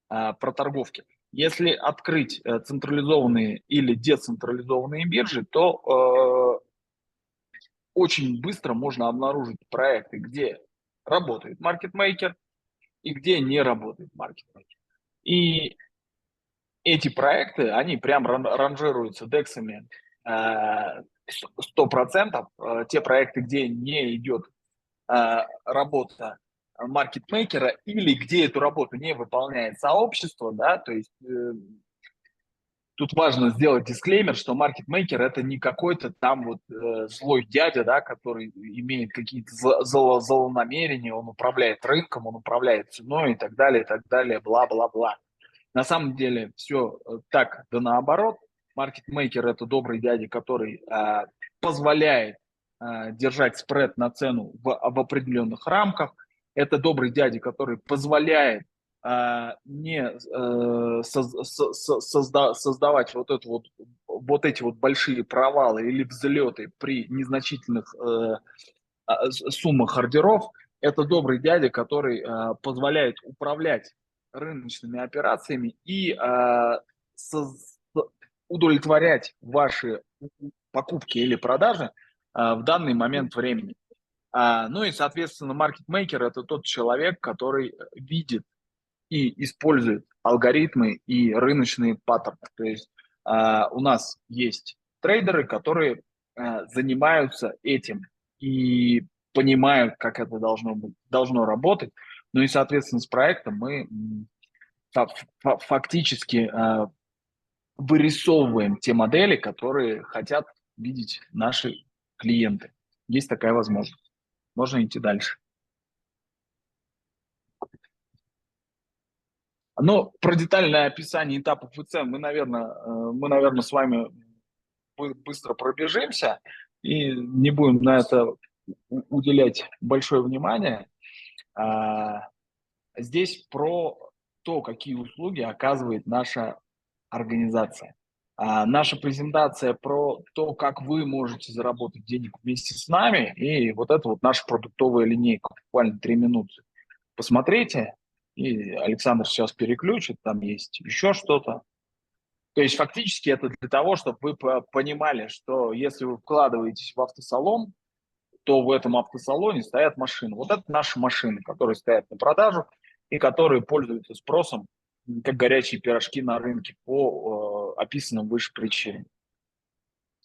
проторговки. Если открыть централизованные или децентрализованные биржи, то очень быстро можно обнаружить проекты, где работает маркетмейкер и где не работает маркетмейкер. И эти проекты, они прям ранжируются дексами 100%. Те проекты, где не идет работа маркетмейкера или где эту работу не выполняет сообщество, да, то есть тут важно сделать дисклеймер, что маркетмейкер – это не какой-то там вот злой дядя, да, который имеет какие-то злонамерения, он управляет рынком, он управляет ценой и так далее, бла-бла-бла. На самом деле все так да наоборот. Маркетмейкер – это добрый дядя, который позволяет держать спред на цену в определенных рамках. Это добрый дядя, который позволяет не создавать вот эти вот большие провалы или взлеты при незначительных суммах ордеров. Это добрый дядя, который позволяет управлять рыночными операциями и удовлетворять ваши покупки или продажи в данный момент времени. Ну и, соответственно, маркетмейкер – это тот человек, который видит и использует алгоритмы и рыночные паттерны. То есть у нас есть трейдеры, которые занимаются этим и понимают, как это должно работать. Ну и, соответственно, с проектом мы фактически вырисовываем те модели, которые хотят видеть наши клиенты. Есть такая возможность. Можно идти дальше. Но про детальное описание этапов ИЦ мы, наверное, с вами быстро пробежимся и не будем на это уделять большое внимание. Здесь про то, какие услуги оказывает наша организация. Наша презентация про то, как вы можете заработать денег вместе с нами, и вот это вот наша продуктовая линейка, буквально 3 минуты. Посмотрите, и Александр сейчас переключит, там есть еще что-то. То есть фактически это для того, чтобы вы понимали, что если вы вкладываетесь в автосалон, то в этом автосалоне стоят машины. Вот это наши машины, которые стоят на продажу и которые пользуются спросом как горячие пирожки на рынке по описанным выше причинам.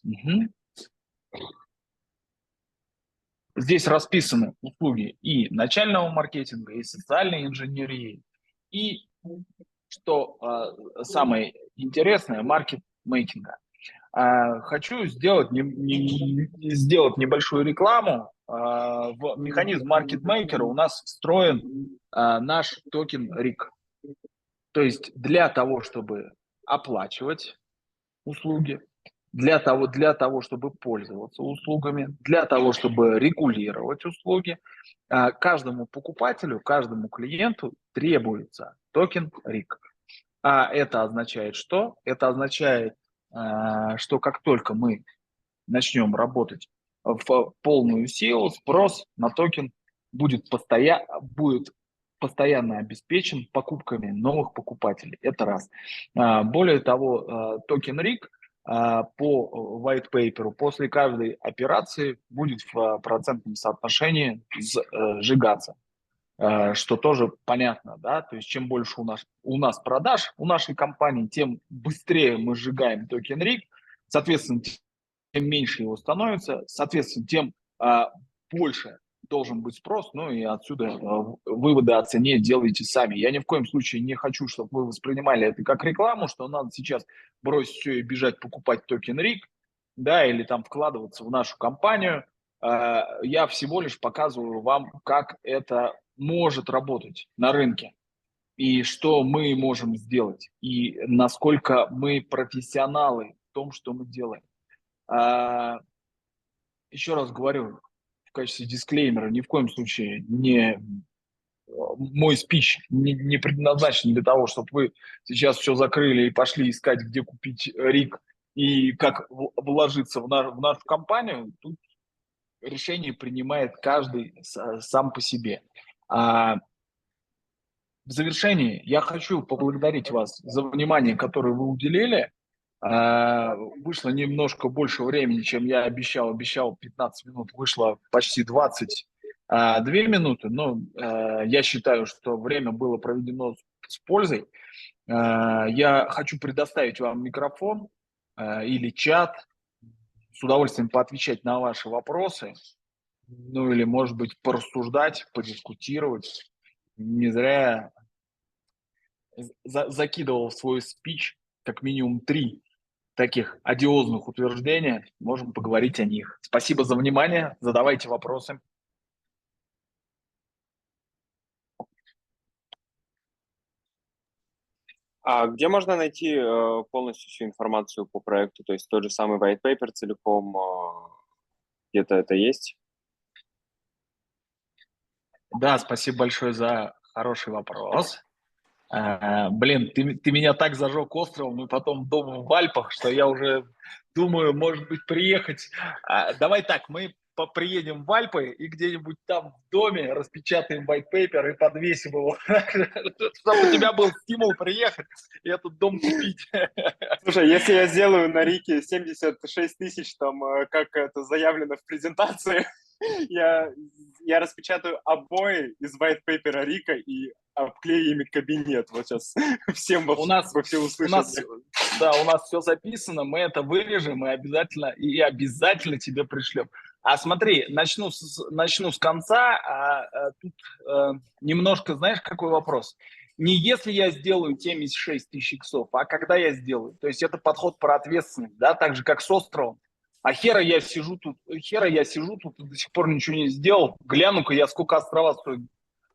Мгм. Здесь расписаны услуги и начального маркетинга, и социальной инженерии, и, что самое интересное, маркетмейкинга. Хочу сделать, сделать небольшую рекламу. В механизм маркетмейкера у нас встроен наш токен RIC. То есть для того, чтобы оплачивать услуги, для того, чтобы пользоваться услугами, для того, чтобы регулировать услуги, каждому покупателю, каждому клиенту требуется токен RIC. А это означает что? Это означает, что как только мы начнем работать в полную силу, спрос на токен будет постоянно обеспечен покупками новых покупателей. Это раз. Более того, токен RIC по white paper после каждой операции будет в процентном соотношении сжигаться, что тоже понятно, да, то есть чем больше у нас продаж у нашей компании, тем быстрее мы сжигаем токен RIC, соответственно, тем меньше его становится, соответственно, тем больше должен быть спрос, ну и отсюда выводы о цене делайте сами. Я ни в коем случае не хочу, чтобы вы воспринимали это как рекламу, что надо сейчас бросить все и бежать покупать токен RIC, да, или там вкладываться в нашу компанию. Я всего лишь показываю вам, как это может работать на рынке и что мы можем сделать, и насколько мы профессионалы в том, что мы делаем. Еще раз говорю, в качестве дисклеймера, ни в коем случае мой спич не предназначен для того, чтобы вы сейчас все закрыли и пошли искать, где купить RIC и как вложиться в нашу компанию. Тут решение принимает каждый сам по себе. В завершении я хочу поблагодарить вас за внимание, которое вы уделили. Вышло немножко больше времени, чем я обещал. Обещал 15 минут, вышло почти 22 минуты. Но я считаю, что время было проведено с пользой. Я хочу предоставить вам микрофон или чат, с удовольствием поотвечать на ваши вопросы. Ну или, может быть, порассуждать, подискутировать. Не зря закидывал в свой спич как минимум 3 таких одиозных утверждения, можем поговорить о них. Спасибо за внимание, задавайте вопросы. А где можно найти полностью всю информацию по проекту? То есть тот же самый white paper целиком, где-то это есть? Да, спасибо большое за хороший вопрос. Блин, ты меня так зажег островом и потом дома в Альпах, что я уже думаю, может быть, приехать. Давай так, мы приедем в Альпы и где-нибудь там в доме распечатаем white paper и подвесим его, чтобы у тебя был стимул приехать и этот дом купить. Слушай, если я сделаю на Рике 76 тысяч, там, как это заявлено в презентации, я распечатаю обои из white paper Рика и обклею ими кабинет. Вот сейчас всем вы все услышите. У нас все записано, мы это вырежем и обязательно тебе пришлем. Смотри, начну с конца. Тут немножко, знаешь, какой вопрос? Не если я сделаю 76 тысяч иксов, а когда я сделаю. То есть это подход про ответственность, да, так же, как с островом. Хера я сижу тут и до сих пор ничего не сделал. Гляну-ка я, сколько острова стоит.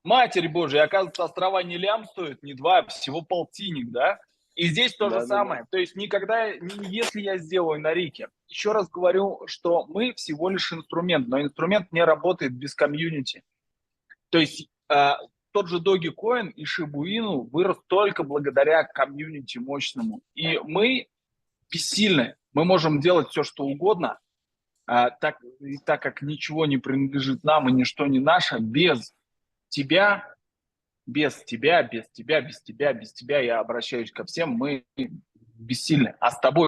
Матерь Божья, оказывается, острова не лям стоят, не 2, а всего полтинник, да? И здесь то же самое. То есть если я сделаю на Рике, еще раз говорю, что мы всего лишь инструмент, но инструмент не работает без комьюнити. То есть тот же Dogecoin и Shiba Inu вырос только благодаря комьюнити мощному. И мы бессильны. Мы можем делать все, что угодно, так как ничего не принадлежит нам и ничто не наше, без тебя, я обращаюсь ко всем, мы бессильны. А с тобой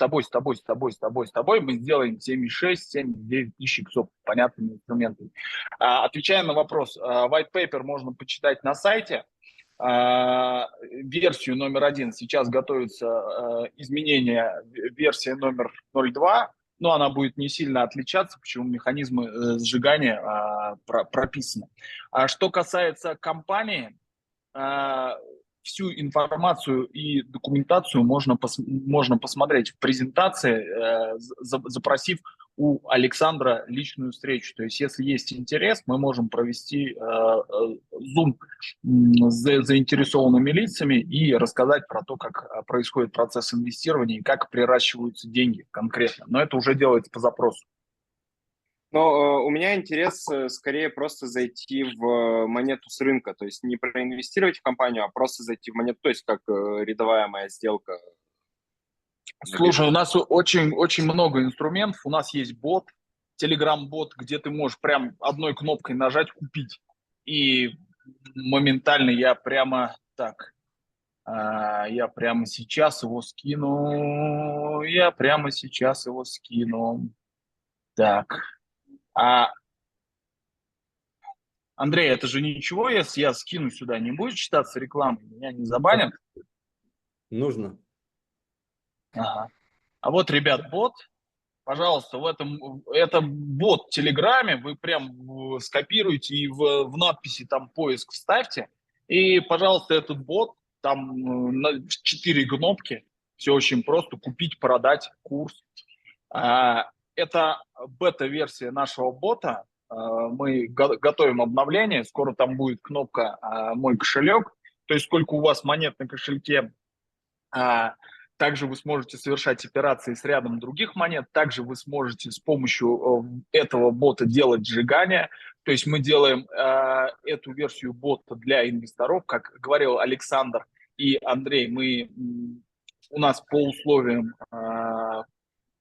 мы сделаем 7,6-7,9 тысяч иксов понятными инструментами. Отвечая на вопрос, white paper можно почитать на сайте. версию номер 1. Сейчас готовится изменение версии номер 0.2, но она будет не сильно отличаться, почему механизмы сжигания прописаны. А что касается компании, всю информацию и документацию можно посмотреть в презентации, запросив у Александра личную встречу. То есть, если есть интерес, мы можем провести Zoom с заинтересованными лицами и рассказать про то, как происходит процесс инвестирования и как приращиваются деньги конкретно. Но это уже делается по запросу. Но у меня интерес скорее просто зайти в монету с рынка, то есть не проинвестировать в компанию, а просто зайти в монету, то есть как рядовая моя сделка. Слушай, у нас очень много инструментов. У нас есть бот, Telegram-бот, где ты можешь прям одной кнопкой нажать «Купить». И моментально я прямо сейчас его скину. Так. Андрей, это же ничего, если я скину сюда, не будет считаться рекламой? Меня не забанят? Нужно. Ага. А вот, ребят, бот, пожалуйста, это бот в Телеграме, вы прям скопируете и в надписи там поиск вставьте, и, пожалуйста, этот бот, там 4 кнопки, все очень просто, купить, продать, курс. Это бета-версия нашего бота, мы готовим обновление, скоро там будет кнопка «Мой кошелек», то есть сколько у вас монет на кошельке. Также вы сможете совершать операции с рядом других монет. Также вы сможете с помощью этого бота делать сжигание. То есть мы делаем эту версию бота для инвесторов. Как говорил Александр и Андрей, у нас по условиям,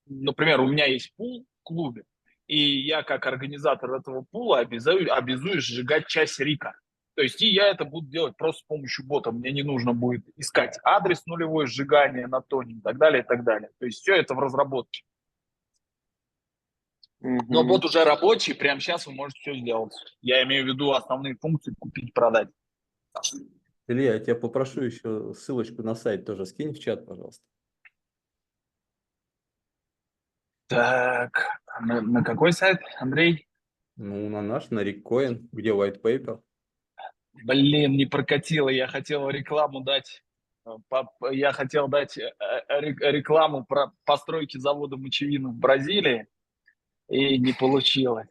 например, у меня есть пул в клубе, и я как организатор этого пула обязуюсь сжигать часть РИКа. То есть и я это буду делать просто с помощью бота. Мне не нужно будет искать адрес нулевое сжигание на тоне и так далее, и так далее. То есть все это в разработке. Но бот уже рабочий, прямо сейчас вы можете все сделать. Я имею в виду основные функции купить, продать. Илья, я тебя попрошу еще ссылочку на сайт тоже скинь в чат, пожалуйста. Так, на какой сайт, Андрей? Ну, на наш, на Riccoin, где white paper. Блин, не прокатило. Я хотел рекламу дать. Я хотел дать рекламу про постройки завода мочевины в Бразилии, и не получилось.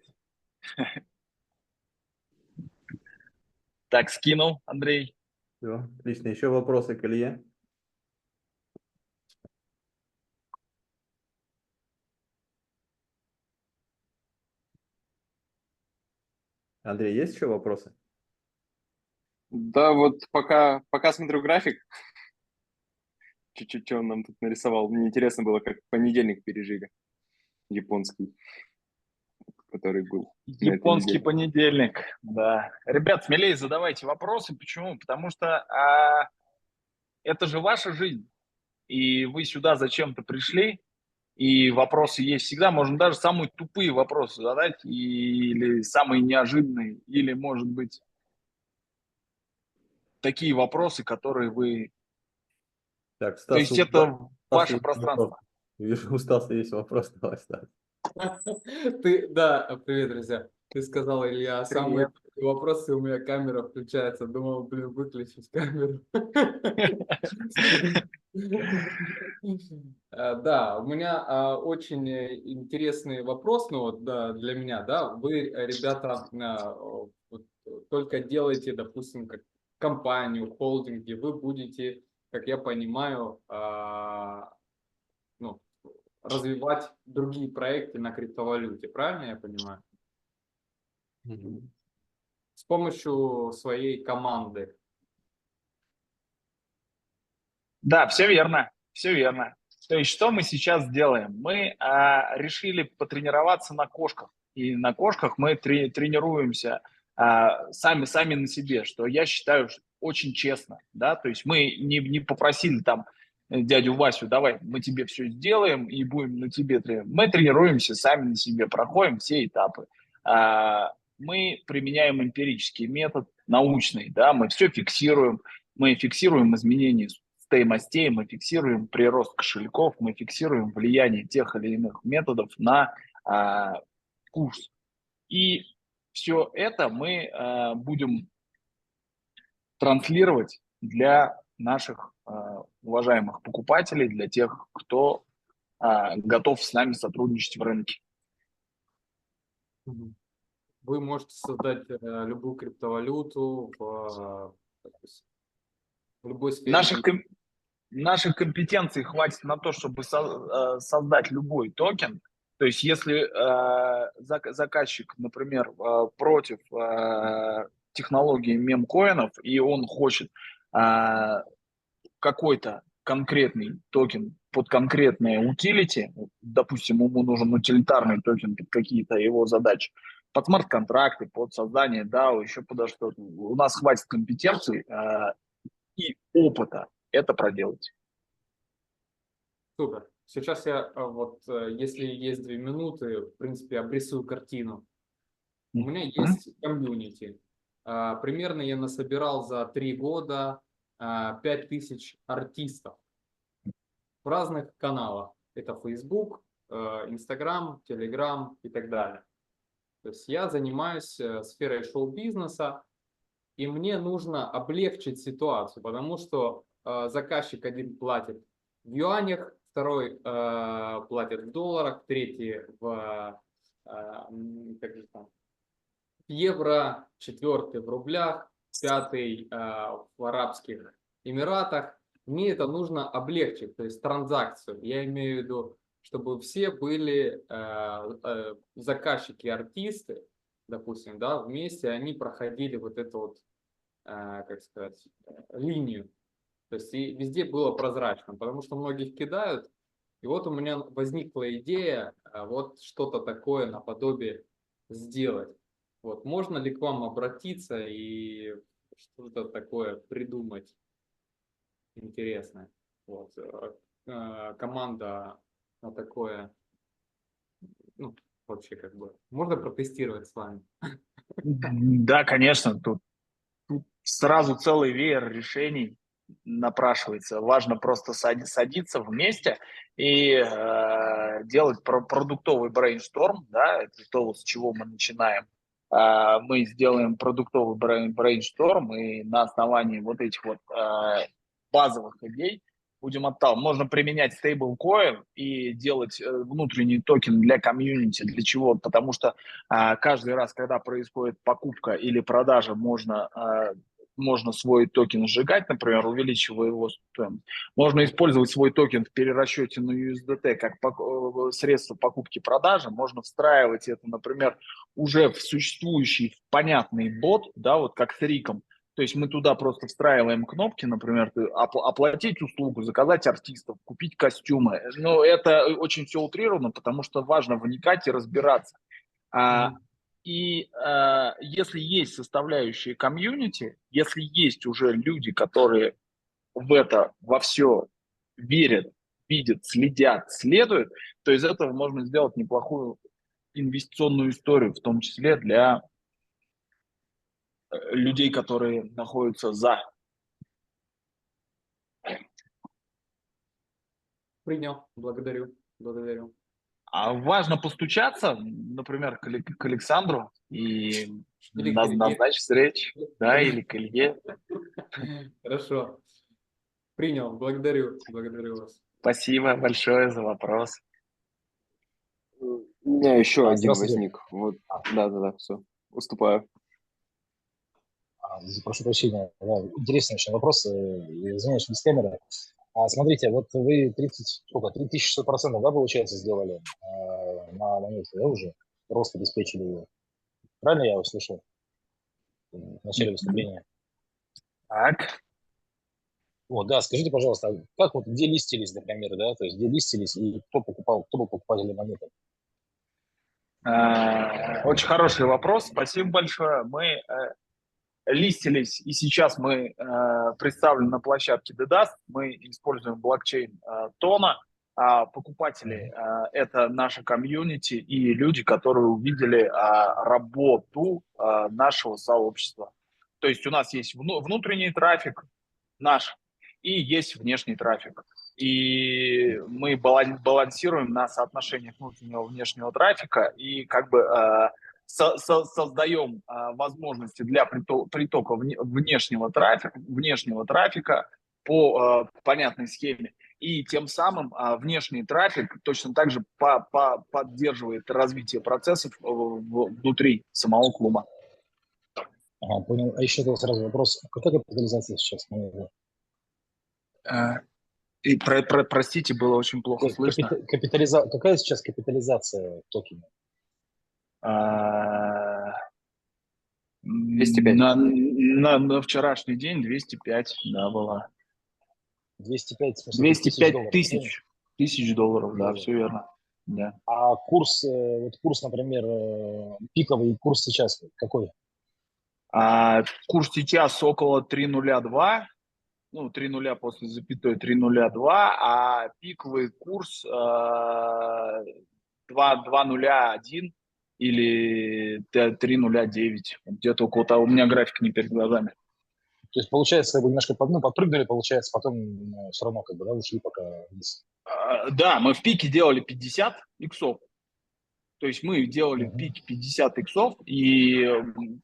Так, скинул, Андрей. Все, отлично. Еще вопросы к Илье? Андрей, есть еще вопросы? Да, вот пока смотрю график, чуть-чуть, что он нам тут нарисовал. Мне интересно было, как понедельник пережили, японский, который был. Японский понедельник, да. Ребят, смелее задавайте вопросы. Почему? Потому что это же ваша жизнь, и вы сюда зачем-то пришли, и вопросы есть всегда. Можно даже самые тупые вопросы задать, или самые неожиданные, или, может быть, такие вопросы, которые вы... Так, Стас, То есть это ваше есть пространство. вопрос. Вижу, у Стаса есть вопрос. Давай, Стас. Да, привет, друзья. Ты сказал, Илья, самые вопросы, у меня камера включается. Думал, блин, выключить камеру. Да, у меня очень интересный вопрос, ну вот для меня, да, вы, ребята, только делаете, допустим, как компанию, холдинги, вы будете, как я понимаю, ну, развивать другие проекты на криптовалюте, правильно я понимаю? С помощью своей команды. Да, все верно, все верно. То есть что мы сейчас делаем? Мы решили потренироваться на кошках. И на кошках мы тренируемся сами на себе, что я считаю очень честно. Да? То есть мы не попросили там дядю Васю, давай, мы тебе все сделаем и будем на тебе тренировать. Мы тренируемся сами на себе, проходим все этапы. Мы применяем эмпирический метод, научный, да, мы все фиксируем, мы фиксируем изменения стоимостей, мы фиксируем прирост кошельков, мы фиксируем влияние тех или иных методов на курс. И все это мы будем транслировать для наших уважаемых покупателей, для тех, кто готов с нами сотрудничать в рынке. Мгм. Вы можете создать любую криптовалюту допустим, в любой сфере. Наших компетенций хватит на то, чтобы создать любой токен. То есть если заказчик, например, против технологии мемкоинов, и он хочет какой-то конкретный токен под конкретные утилити, допустим, ему нужен утилитарный токен под какие-то его задачи, под смарт-контракты, под создание DAO, еще подо что-то. У нас хватит компетенций и опыта это проделать. Супер. Сейчас я если есть 2 минуты, в принципе, обрисую картину. У меня есть комьюнити. Примерно я насобирал за 3 года 5000 артистов в разных каналах. Это Facebook, Instagram, Telegram и так далее. То есть я занимаюсь сферой шоу-бизнеса, и мне нужно облегчить ситуацию, потому что заказчик один платит в юанях, второй платит в долларах, третий в евро, четвертый в рублях, пятый в Арабских Эмиратах. Мне это нужно облегчить, то есть транзакцию. Я имею в виду, чтобы все были заказчики, артисты, допустим, да, вместе они проходили вот эту вот, как сказать, линию. То есть и везде было прозрачно, потому что многих кидают. И вот у меня возникла идея вот что-то такое наподобие сделать. Вот можно ли к вам обратиться и что-то такое придумать интересное? Вот команда на такое, ну, вообще как бы можно протестировать с вами? Да, конечно, тут сразу целый веер решений напрашивается. Важно просто садиться вместе и делать продуктовый брейншторм, да, это то, с чего мы начинаем. Мы сделаем продуктовый брейншторм, и на основании вот этих вот базовых идей будем отталкиваться. Можно применять стейблкоин и делать внутренний токен для комьюнити. Для чего? Потому что каждый раз, когда происходит покупка или продажа, можно свой токен сжигать, например, увеличивая его стоимость. Можно использовать свой токен в перерасчете на USDT как средство покупки-продажи. Можно встраивать это, например, уже в существующий понятный бот, да, вот как с Риком. То есть мы туда просто встраиваем кнопки, например, оплатить услугу, заказать артистов, купить костюмы. Но это очень все утрировано, потому что важно вникать и разбираться. И если есть составляющие комьюнити, если есть уже люди, которые в это во все верят, видят, следят, следуют, то из этого можно сделать неплохую инвестиционную историю, в том числе для людей, которые находятся за. Принял. Благодарю. Благодарю. Важно постучаться, например, к Александру и Или к Илье. назначить встречу, да, или к Илье. Хорошо. Принял. Благодарю. Благодарю вас. Спасибо большое за вопрос. У меня еще один Здравствуйте. возник. Вот, да, все, уступаю. Прошу прощения. Да, интересный очень вопрос. Извиняюсь, без камеры. Смотрите, вот вы 3600%, да, получается, сделали на монете, да, уже? Рост обеспечили его. Правильно я услышал в начале выступления? Так. Вот, да, скажите, пожалуйста, как вот, где листились, например, да, то есть где листились и кто был покупателем монеты? Очень хороший вопрос, спасибо большое. Мы листились, и сейчас мы представлены на площадке DDAS. Мы используем блокчейн Тона. Покупатели это наша комьюнити и люди, которые увидели работу нашего сообщества. То есть у нас есть внутренний трафик наш и есть внешний трафик. И мы балансируем на соотношениях внутреннего и внешнего трафика и как бы создаем возможности для притока внешнего трафика по понятной схеме. И тем самым внешний трафик точно так же поддерживает развитие процессов внутри самого клуба. Ага, понял. А еще тогда сразу вопрос. Какая капитализация сейчас? И простите, было очень плохо слышно. Какая сейчас капитализация токена? 205. На вчерашний день 205, да, была. 205, в смысле, 205 тысяч тысяч долларов, да, все верно. Да. А курс, например, пиковый курс сейчас какой? Курс сейчас около 3.02, 3.0 после запятой 3.02, а пиковый курс 2.01 или 3.09, где-то около того. У меня график не перед глазами. То есть, получается, вы немножко подпрыгнули, получается, потом все равно ушли пока вниз. Да, мы в пике делали 50 иксов. То есть мы делали в пике 50 иксов, и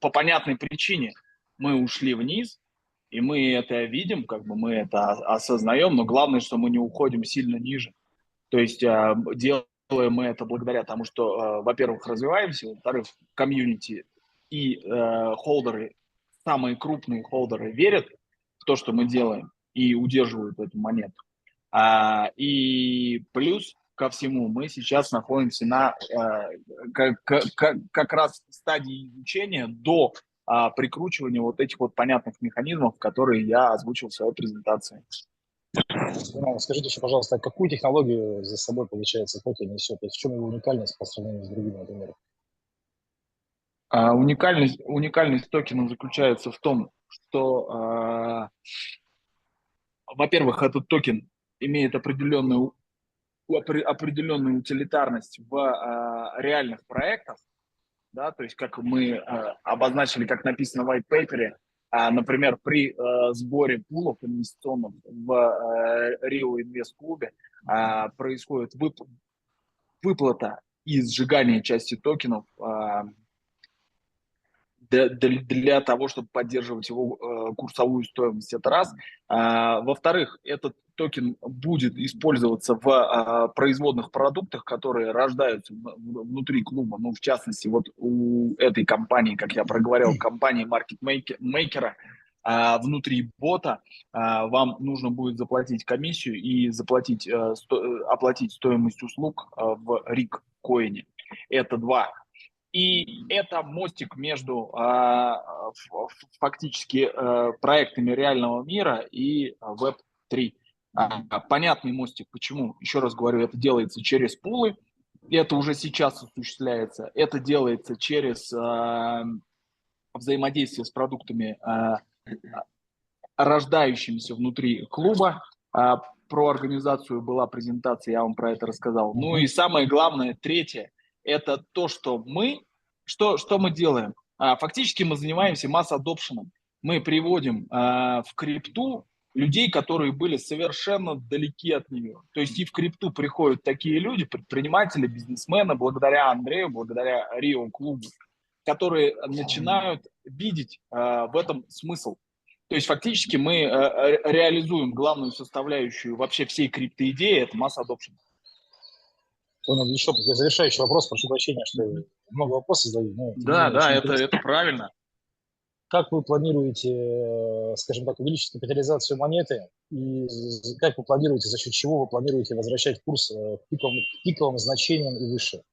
по понятной причине мы ушли вниз, и мы это видим, мы это осознаем, но главное, что мы не уходим сильно ниже. То есть делаем мы это благодаря тому, что, во-первых, развиваемся, во-вторых, комьюнити и холдеры, самые крупные холдеры верят в то, что мы делаем, и удерживают эту монету. И плюс ко всему мы сейчас находимся на как раз стадии изучения до прикручивания вот этих вот понятных механизмов, которые я озвучил в своей презентации. Скажите еще, пожалуйста, какую технологию за собой, получается, токен несет? То есть в чем его уникальность по сравнению с другими, например? Уникальность токена заключается в том, что, во-первых, этот токен имеет определенную утилитарность в реальных проектах, да, то есть как мы обозначили, как написано в white paper, например, при сборе пулов инвестиционных в Rio Invest клубе происходит выплата и сжигание части токенов для того, чтобы поддерживать его курсовую стоимость. Это раз. Во-вторых, этот токен будет использоваться в производных продуктах, которые рождаются внутри клуба. В частности, вот у этой компании, как я проговорил, компании маркетмейкера, внутри бота вам нужно будет заплатить комиссию и оплатить стоимость услуг в RIG-коине. Это два. И это мостик между фактически проектами реального мира и Web3. Понятный мостик. Почему? Еще раз говорю, это делается через пулы, это уже сейчас осуществляется. Это делается через взаимодействие с продуктами, рождающимися внутри клуба. Про организацию была презентация, я вам про это рассказал. И самое главное, третье, это то, что мы делаем. Фактически мы занимаемся масс-адопшеном. Мы приводим в крипту людей, которые были совершенно далеки от нее. То есть и в крипту приходят такие люди, предприниматели, бизнесмены, благодаря Андрею, благодаря Рио клубу, которые начинают видеть в этом смысл. То есть фактически мы реализуем главную составляющую вообще всей криптоидеи, это масс-адопшн. Понял, еще завершающий вопрос, прошу прощения, что много вопросов задаю. Да, это правильно. Как вы планируете, скажем так, увеличить капитализацию монеты? И как вы планируете, за счет чего вы планируете возвращать курс к пиковым значениям и выше?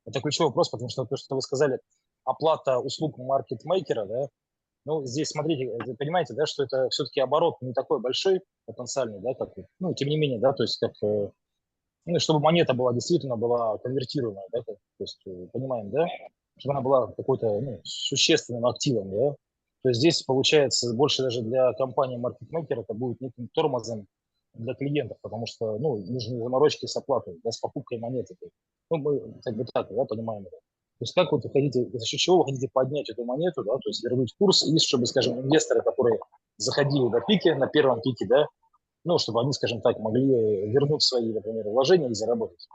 Это ключевой вопрос, потому что то, что вы сказали, оплата услуг маркетмейкера, да? Здесь, смотрите, вы понимаете, да, что это все-таки оборот не такой большой потенциальный, да, тем не менее, да, то есть чтобы монета действительно была конвертируемая, да, то есть понимаем, да, чтобы она была какой-то существенным активом, да. То есть здесь получается больше даже для компании маркетмейкера это будет неким тормозом для клиентов, потому что нужны заморочки с оплатой, да, с покупкой монеты. Мы так, да, понимаем это. То есть как вот вы хотите, за счет чего вы хотите поднять эту монету, да, то есть вернуть курс, и чтобы, скажем, инвесторы, которые заходили на пике, на первом пике, да, ну, чтобы они, скажем так, могли вернуть свои, например, вложения и заработать.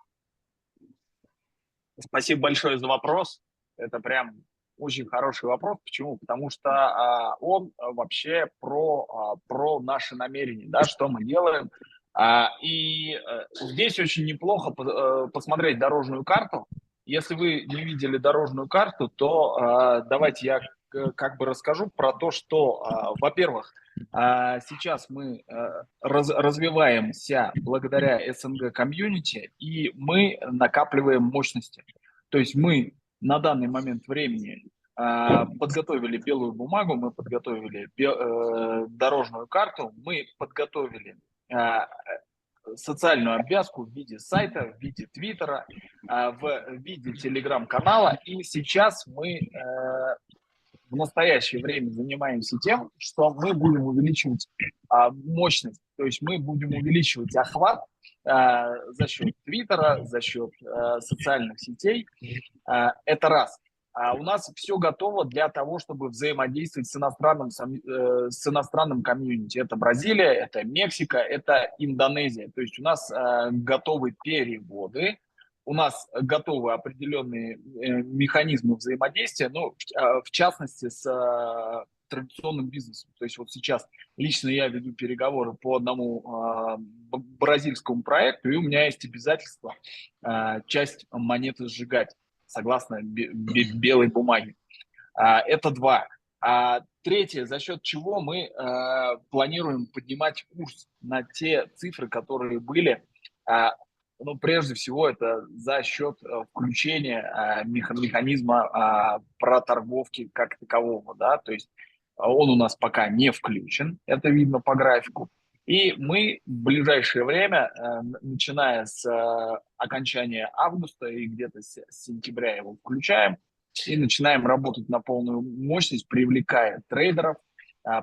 Спасибо большое за вопрос. Это прям очень хороший вопрос. Почему? Потому что он вообще про наши намерения, да, что мы делаем. Здесь очень неплохо посмотреть дорожную карту. Если вы не видели дорожную карту, то давайте я как бы расскажу про то, что, во-первых, сейчас мы развиваемся благодаря СНГ комьюнити, и мы накапливаем мощности. То есть мы на данный момент времени подготовили белую бумагу, мы подготовили дорожную карту, мы подготовили социальную обвязку в виде сайта, в виде твиттера, в виде телеграм-канала. И сейчас мы в настоящее время занимаемся тем, что мы будем увеличивать мощность, то есть мы будем увеличивать охват за счет твиттера, за счет социальных сетей. Это раз. У нас все готово для того, чтобы взаимодействовать с иностранным комьюнити. Это Бразилия, это Мексика, это Индонезия. То есть у нас готовы переводы, у нас готовы определенные механизмы взаимодействия, ну, в частности, с традиционным бизнесом. То есть вот сейчас лично я веду переговоры по одному бразильскому проекту, и у меня есть обязательство часть монеты сжигать согласно белой бумаге. Это два. Третье, за счет чего мы планируем поднимать курс на те цифры, которые были. Ну, прежде всего, это за счет включения механизма проторговки как такового, да, то есть он у нас пока не включен, это видно по графику. И мы в ближайшее время, начиная с окончания августа и где-то с сентября его включаем и начинаем работать на полную мощность, привлекая трейдеров,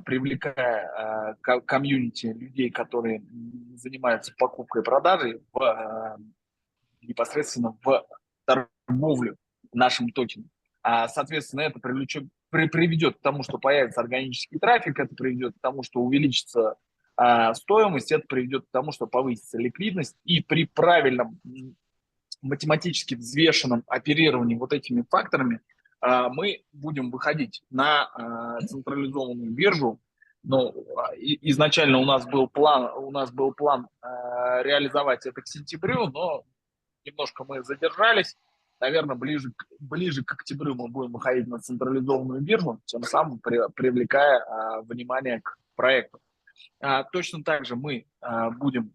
привлекая комьюнити людей, которые занимаются покупкой и продажей непосредственно в торговлю нашим токеном. Соответственно, это приведет к тому, что появится органический трафик, это приведет к тому, что увеличится стоимость, это приведет к тому, что повысится ликвидность, и при правильном математически взвешенном оперировании вот этими факторами мы будем выходить на централизованную биржу. Но изначально у нас был план реализовать это к сентябрю, но немножко мы задержались. Наверное, ближе к октябрю мы будем выходить на централизованную биржу, тем самым привлекая внимание к проекту. Точно так же мы будем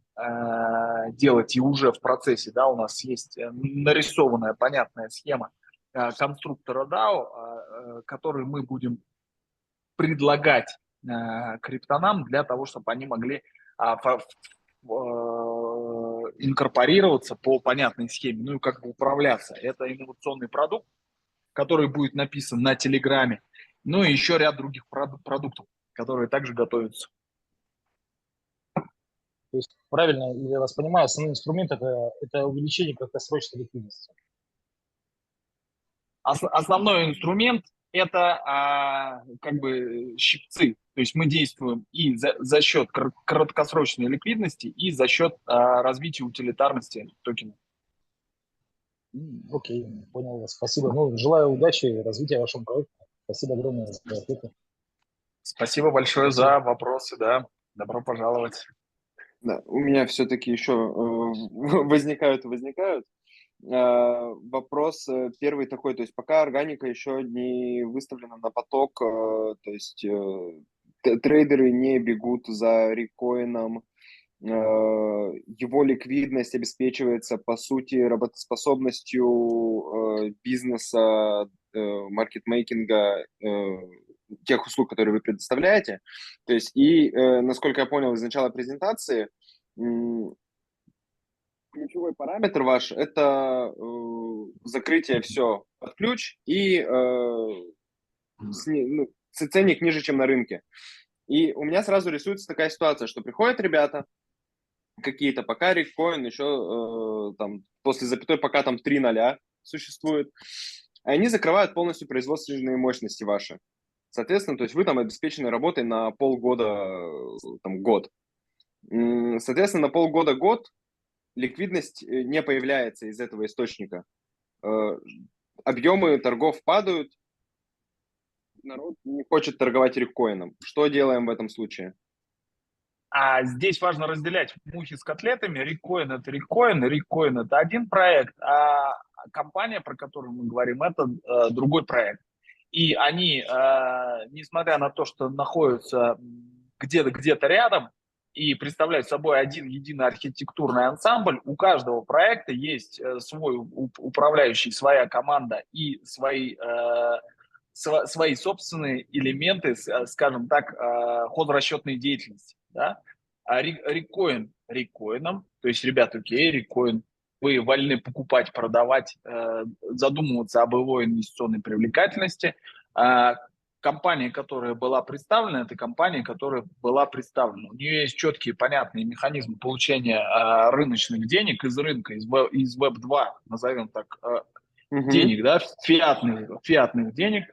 делать и уже в процессе, да, у нас есть нарисованная понятная схема конструктора DAO, который мы будем предлагать криптонам для того, чтобы они могли инкорпорироваться по понятной схеме, ну и как бы управляться. Это инновационный продукт, который будет написан на Телеграме, ну и еще ряд других продуктов, которые также готовятся. То есть, правильно, я вас понимаю, основной инструмент это увеличение краткосрочной ликвидности. Основной инструмент – это как бы щипцы. То есть мы действуем и за счет краткосрочной ликвидности, и за счет развития утилитарности токена. Окей, понял вас. Спасибо. Ну, желаю удачи и развития вашему проекту. Спасибо огромное за ответы. Спасибо большое за вопросы, да. Добро пожаловать. Да, у меня все-таки еще возникают. Вопрос первый такой, то есть пока органика еще не выставлена на поток, то есть трейдеры не бегут за рекоином, его ликвидность обеспечивается, по сути, работоспособностью бизнеса, маркетмейкинга, тех услуг, которые вы предоставляете. То есть, и, насколько я понял из начала презентации, ключевой параметр ваш – это закрытие все под ключ и ценник ниже, чем на рынке. И у меня сразу рисуется такая ситуация, что приходят ребята какие-то, пока риккоин еще там после запятой, пока там 3 0 существует, и они закрывают полностью производственные мощности ваши. Соответственно, то есть вы там обеспечены работой на полгода, там, год. Соответственно, на полгода-год ликвидность не появляется из этого источника. Объемы торгов падают, народ не хочет торговать риккоином. Что делаем в этом случае? А здесь важно разделять мухи с котлетами. Риккоин – это риккоин, риккоин – это один проект, а компания, про которую мы говорим, это другой проект. И они, несмотря на то, что находятся где-то рядом и представляют собой один единый архитектурный ансамбль, у каждого проекта есть свой управляющий, своя команда и свои собственные элементы, скажем так, хозрасчетной деятельности. Да? А риккоин риккоином, то есть, ребята, окей, риккоин, вы вольны покупать, продавать, задумываться об его инвестиционной привлекательности. Компания, которая была представлена, это компания, которая была представлена. У нее есть четкие, понятные механизмы получения рыночных денег из рынка, из Web2, назовем так, денег, да, фиатных денег,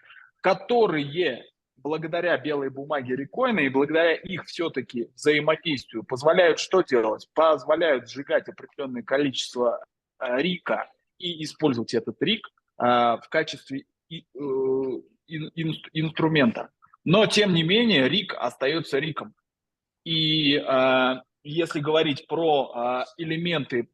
которые благодаря белой бумаге риккоина и благодаря их все-таки взаимодействию позволяют что делать? Позволяют сжигать определенное количество рика и использовать этот рик в качестве инструмента. Но, тем не менее, рик остается риком. И если говорить про элементы,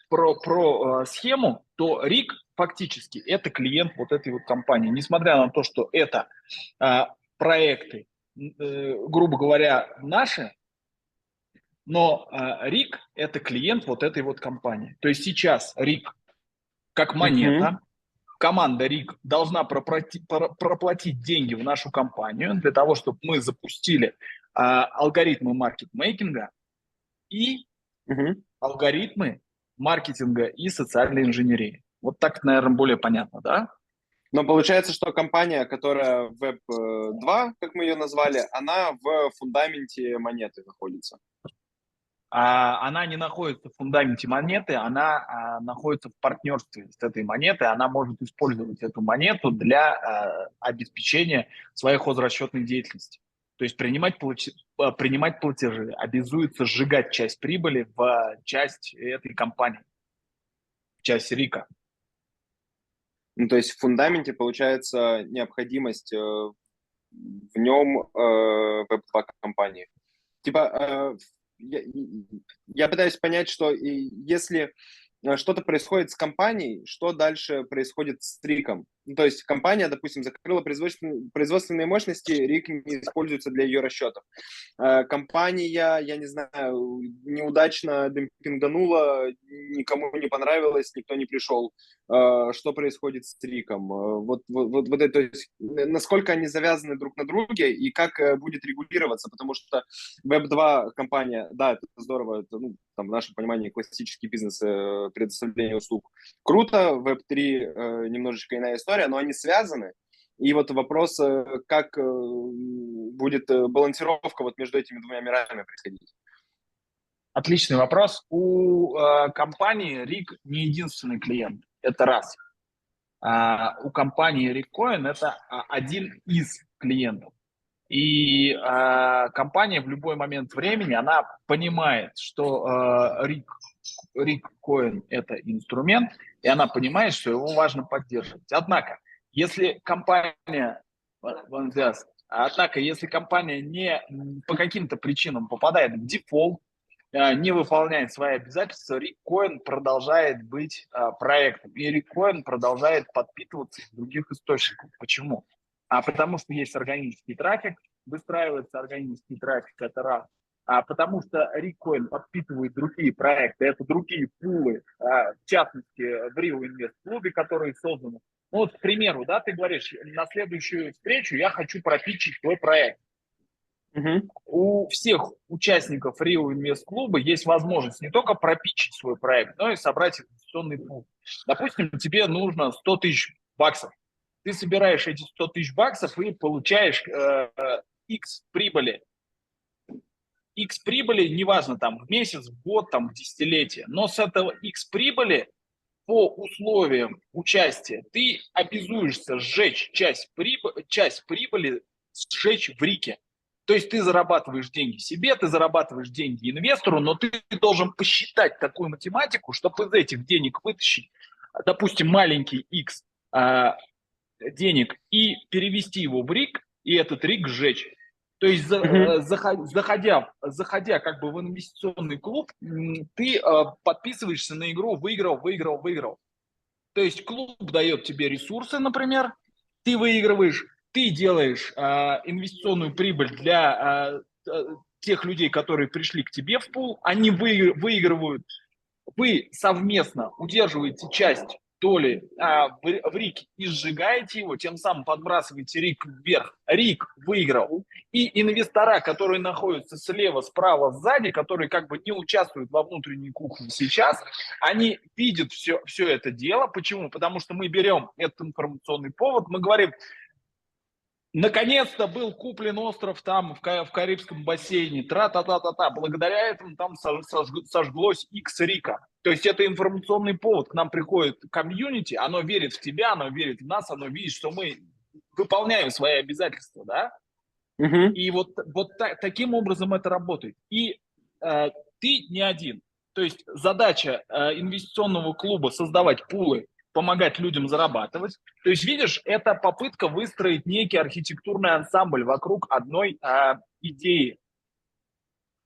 про схему, то рик фактически это клиент вот этой вот компании. Несмотря на то, что это проекты, грубо говоря, наши, но рик это клиент вот этой вот компании. То есть сейчас рик как монета, команда рик должна проплатить деньги в нашу компанию для того, чтобы мы запустили алгоритмы маркетмейкинга и алгоритмы маркетинга и социальной инженерии. Вот так, наверное, более понятно, да? Но получается, что компания, которая Web2, как мы ее назвали, она в фундаменте монеты находится. Она не находится в фундаменте монеты, она находится в партнерстве с этой монетой, она может использовать эту монету для обеспечения своей хозрасчетной деятельности. То есть принимать платежи, обязуется сжигать часть прибыли в часть этой компании, в часть рика. Ну, то есть в фундаменте получается необходимость в нем Web2 компании. Типа, я пытаюсь понять, что если что-то происходит с компанией, что дальше происходит с риком? Ну, то есть компания, допустим, закрыла производственные мощности, рик не используется для ее расчетов. Компания, я не знаю, неудачно демпинганула, никому не понравилось, никто не пришел. Что происходит с риком? Вот это, то есть, насколько они завязаны друг на друге и как будет регулироваться, потому что Web2 компания, да, это здорово, это, ну, там, в нашем понимании классический бизнес предоставления услуг. Круто, Web3 немножечко иная история, но они связаны. И вот вопрос, как будет балансировка вот между этими двумя мирами происходить. Отличный вопрос. У компании RIG не единственный клиент. Это раз. У компании Rikcoin это один из клиентов. И компания в любой момент времени, она понимает, что Rikcoin это инструмент, и она понимает, что его важно поддерживать. Однако, если компания не по каким-то причинам попадает в дефолт, не выполняет свои обязательства, Rikcoin продолжает быть проектом. И Rikcoin продолжает подпитываться из других источников. Почему? Потому что есть органический трафик, выстраивается органический трафик, это раз. Потому что Rikcoin подпитывает другие проекты, это другие пулы, в частности, в Rio Invest клубе, которые созданы. Ну, вот, к примеру, да, ты говоришь, на следующую встречу я хочу пропитчить твой проект. У всех участников Rio Invest клуба есть возможность не только пропитчить свой проект, но и собрать инвестиционный пул. Допустим, тебе нужно 100 тысяч баксов. Ты собираешь эти 100 тысяч баксов и получаешь X прибыли. X прибыли, неважно, там, в месяц, в год, там, в десятилетие. Но с этого X прибыли по условиям участия ты обязуешься сжечь часть прибыли, сжечь в рике. То есть ты зарабатываешь деньги себе, ты зарабатываешь деньги инвестору, но ты должен посчитать такую математику, чтобы из этих денег вытащить, допустим, маленький X денег и перевести его в рик, и этот рик сжечь. То есть, заходя как бы в инвестиционный клуб, ты подписываешься на игру выиграл. То есть клуб дает тебе ресурсы, например, ты выигрываешь, ты делаешь инвестиционную прибыль для тех людей, которые пришли к тебе в пул, они выигрывают, вы совместно удерживаете часть доли в рике и сжигаете его, тем самым подбрасываете рик вверх. Рик выиграл. И инвестора, которые находятся слева, справа, сзади, которые как бы не участвуют во внутренней кухне сейчас, они видят все это дело. Почему? Потому что мы берем этот информационный повод, мы говорим, наконец-то был куплен остров там в Карибском бассейне, тра-та-та-та-та. Благодаря этому там сожглось X рика. То есть это информационный повод. К нам приходит комьюнити, оно верит в тебя, оно верит в нас, оно видит, что мы выполняем свои обязательства, да? И вот таким образом это работает. И ты не один. То есть задача инвестиционного клуба создавать пулы, помогать людям зарабатывать. То есть, видишь, это попытка выстроить некий архитектурный ансамбль вокруг одной идеи.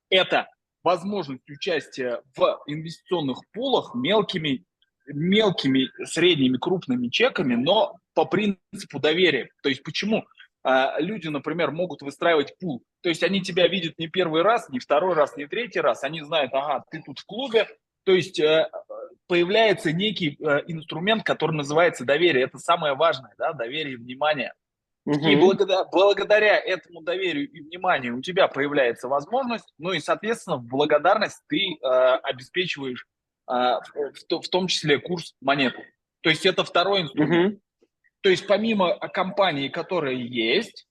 Это возможность участия в инвестиционных пулах мелкими, средними, крупными чеками, но по принципу доверия. То есть почему люди, например, могут выстраивать пул? То есть они тебя видят не первый раз, не второй раз, не третий раз. Они знают, ага, ты тут в клубе. То есть появляется некий инструмент, который называется доверие. Это самое важное, да, доверие и внимание. И благодаря этому доверию и вниманию у тебя появляется возможность, ну и, соответственно, в благодарность ты обеспечиваешь в том числе курс монеты. То есть это второй инструмент. То есть помимо компании, которая есть,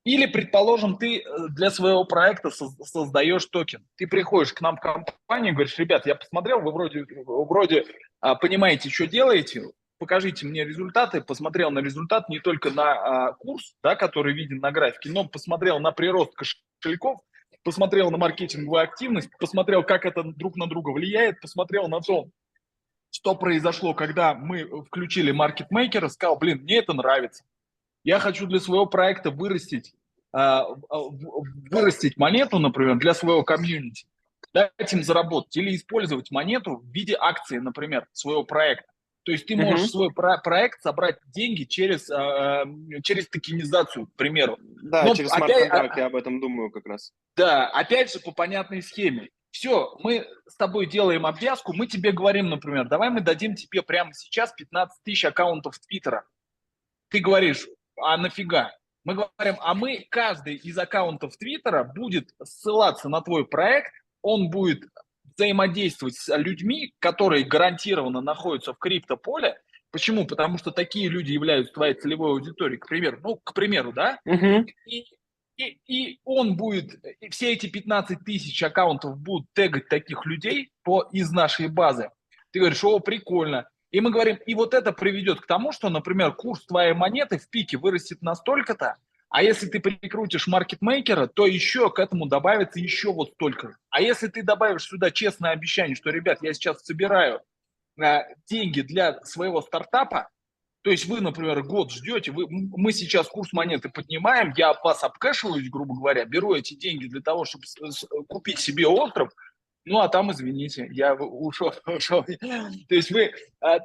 или, предположим, ты для своего проекта создаешь токен. Ты приходишь к нам в компанию и говоришь, ребят, я посмотрел, вы вроде понимаете, что делаете, покажите мне результаты. Посмотрел на результат не только на курс, да, который виден на графике, но посмотрел на прирост кошельков, посмотрел на маркетинговую активность, посмотрел, как это друг на друга влияет, посмотрел на то, что произошло, когда мы включили маркетмейкера, сказал, блин, мне это нравится. Я хочу для своего проекта вырастить монету, например, для своего комьюнити, дать им заработать или использовать монету в виде акции, например, своего проекта. То есть ты можешь свой проект собрать деньги через токенизацию, к примеру. Да, через смарт-контракт, я об этом думаю как раз. Да, опять же по понятной схеме. Все, мы с тобой делаем обвязку, мы тебе говорим, например, давай мы дадим тебе прямо сейчас 15 тысяч аккаунтов Твиттера. Ты говоришь, а нафига? Мы говорим, а мы, каждый из аккаунтов Твиттера будет ссылаться на твой проект, он будет взаимодействовать с людьми, которые гарантированно находятся в криптополе. Почему? Потому что такие люди являются твоей целевой аудиторией, к примеру, да? И он будет, и все эти 15 тысяч аккаунтов будут тегать таких людей из нашей базы. Ты говоришь, о, прикольно. И мы говорим, и вот это приведет к тому, что, например, курс твоей монеты в пике вырастет на столько-то, а если ты прикрутишь маркетмейкера, то еще к этому добавится еще вот столько. А если ты добавишь сюда честное обещание, что, ребят, я сейчас собираю деньги для своего стартапа, то есть вы, например, год ждете, мы сейчас курс монеты поднимаем, я от вас обкэшиваюсь, грубо говоря, беру эти деньги для того, чтобы купить себе остров, ну, а там, извините, я ушел. То есть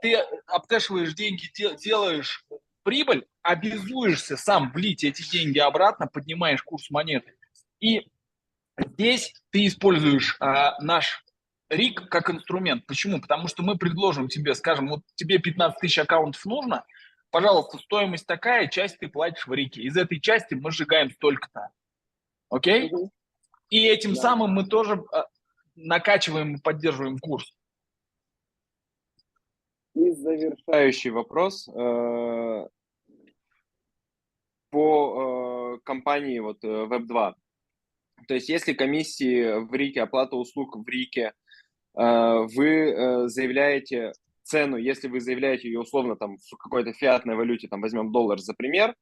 ты обкэшиваешь деньги, делаешь прибыль, обязуешься сам влить эти деньги обратно, поднимаешь курс монеты. И здесь ты используешь наш рик как инструмент. Почему? Потому что мы предложим тебе, скажем, вот тебе 15 тысяч аккаунтов нужно, пожалуйста, стоимость такая, часть ты платишь в рике. Из этой части мы сжигаем столько-то. Окей? И этим самым мы тоже накачиваем и поддерживаем курс. И завершающий вопрос по компании вот Web2. То есть если комиссии в рике, оплата услуг в рике, вы заявляете цену, если вы заявляете ее условно там в какой-то фиатной валюте, там возьмем доллар за пример,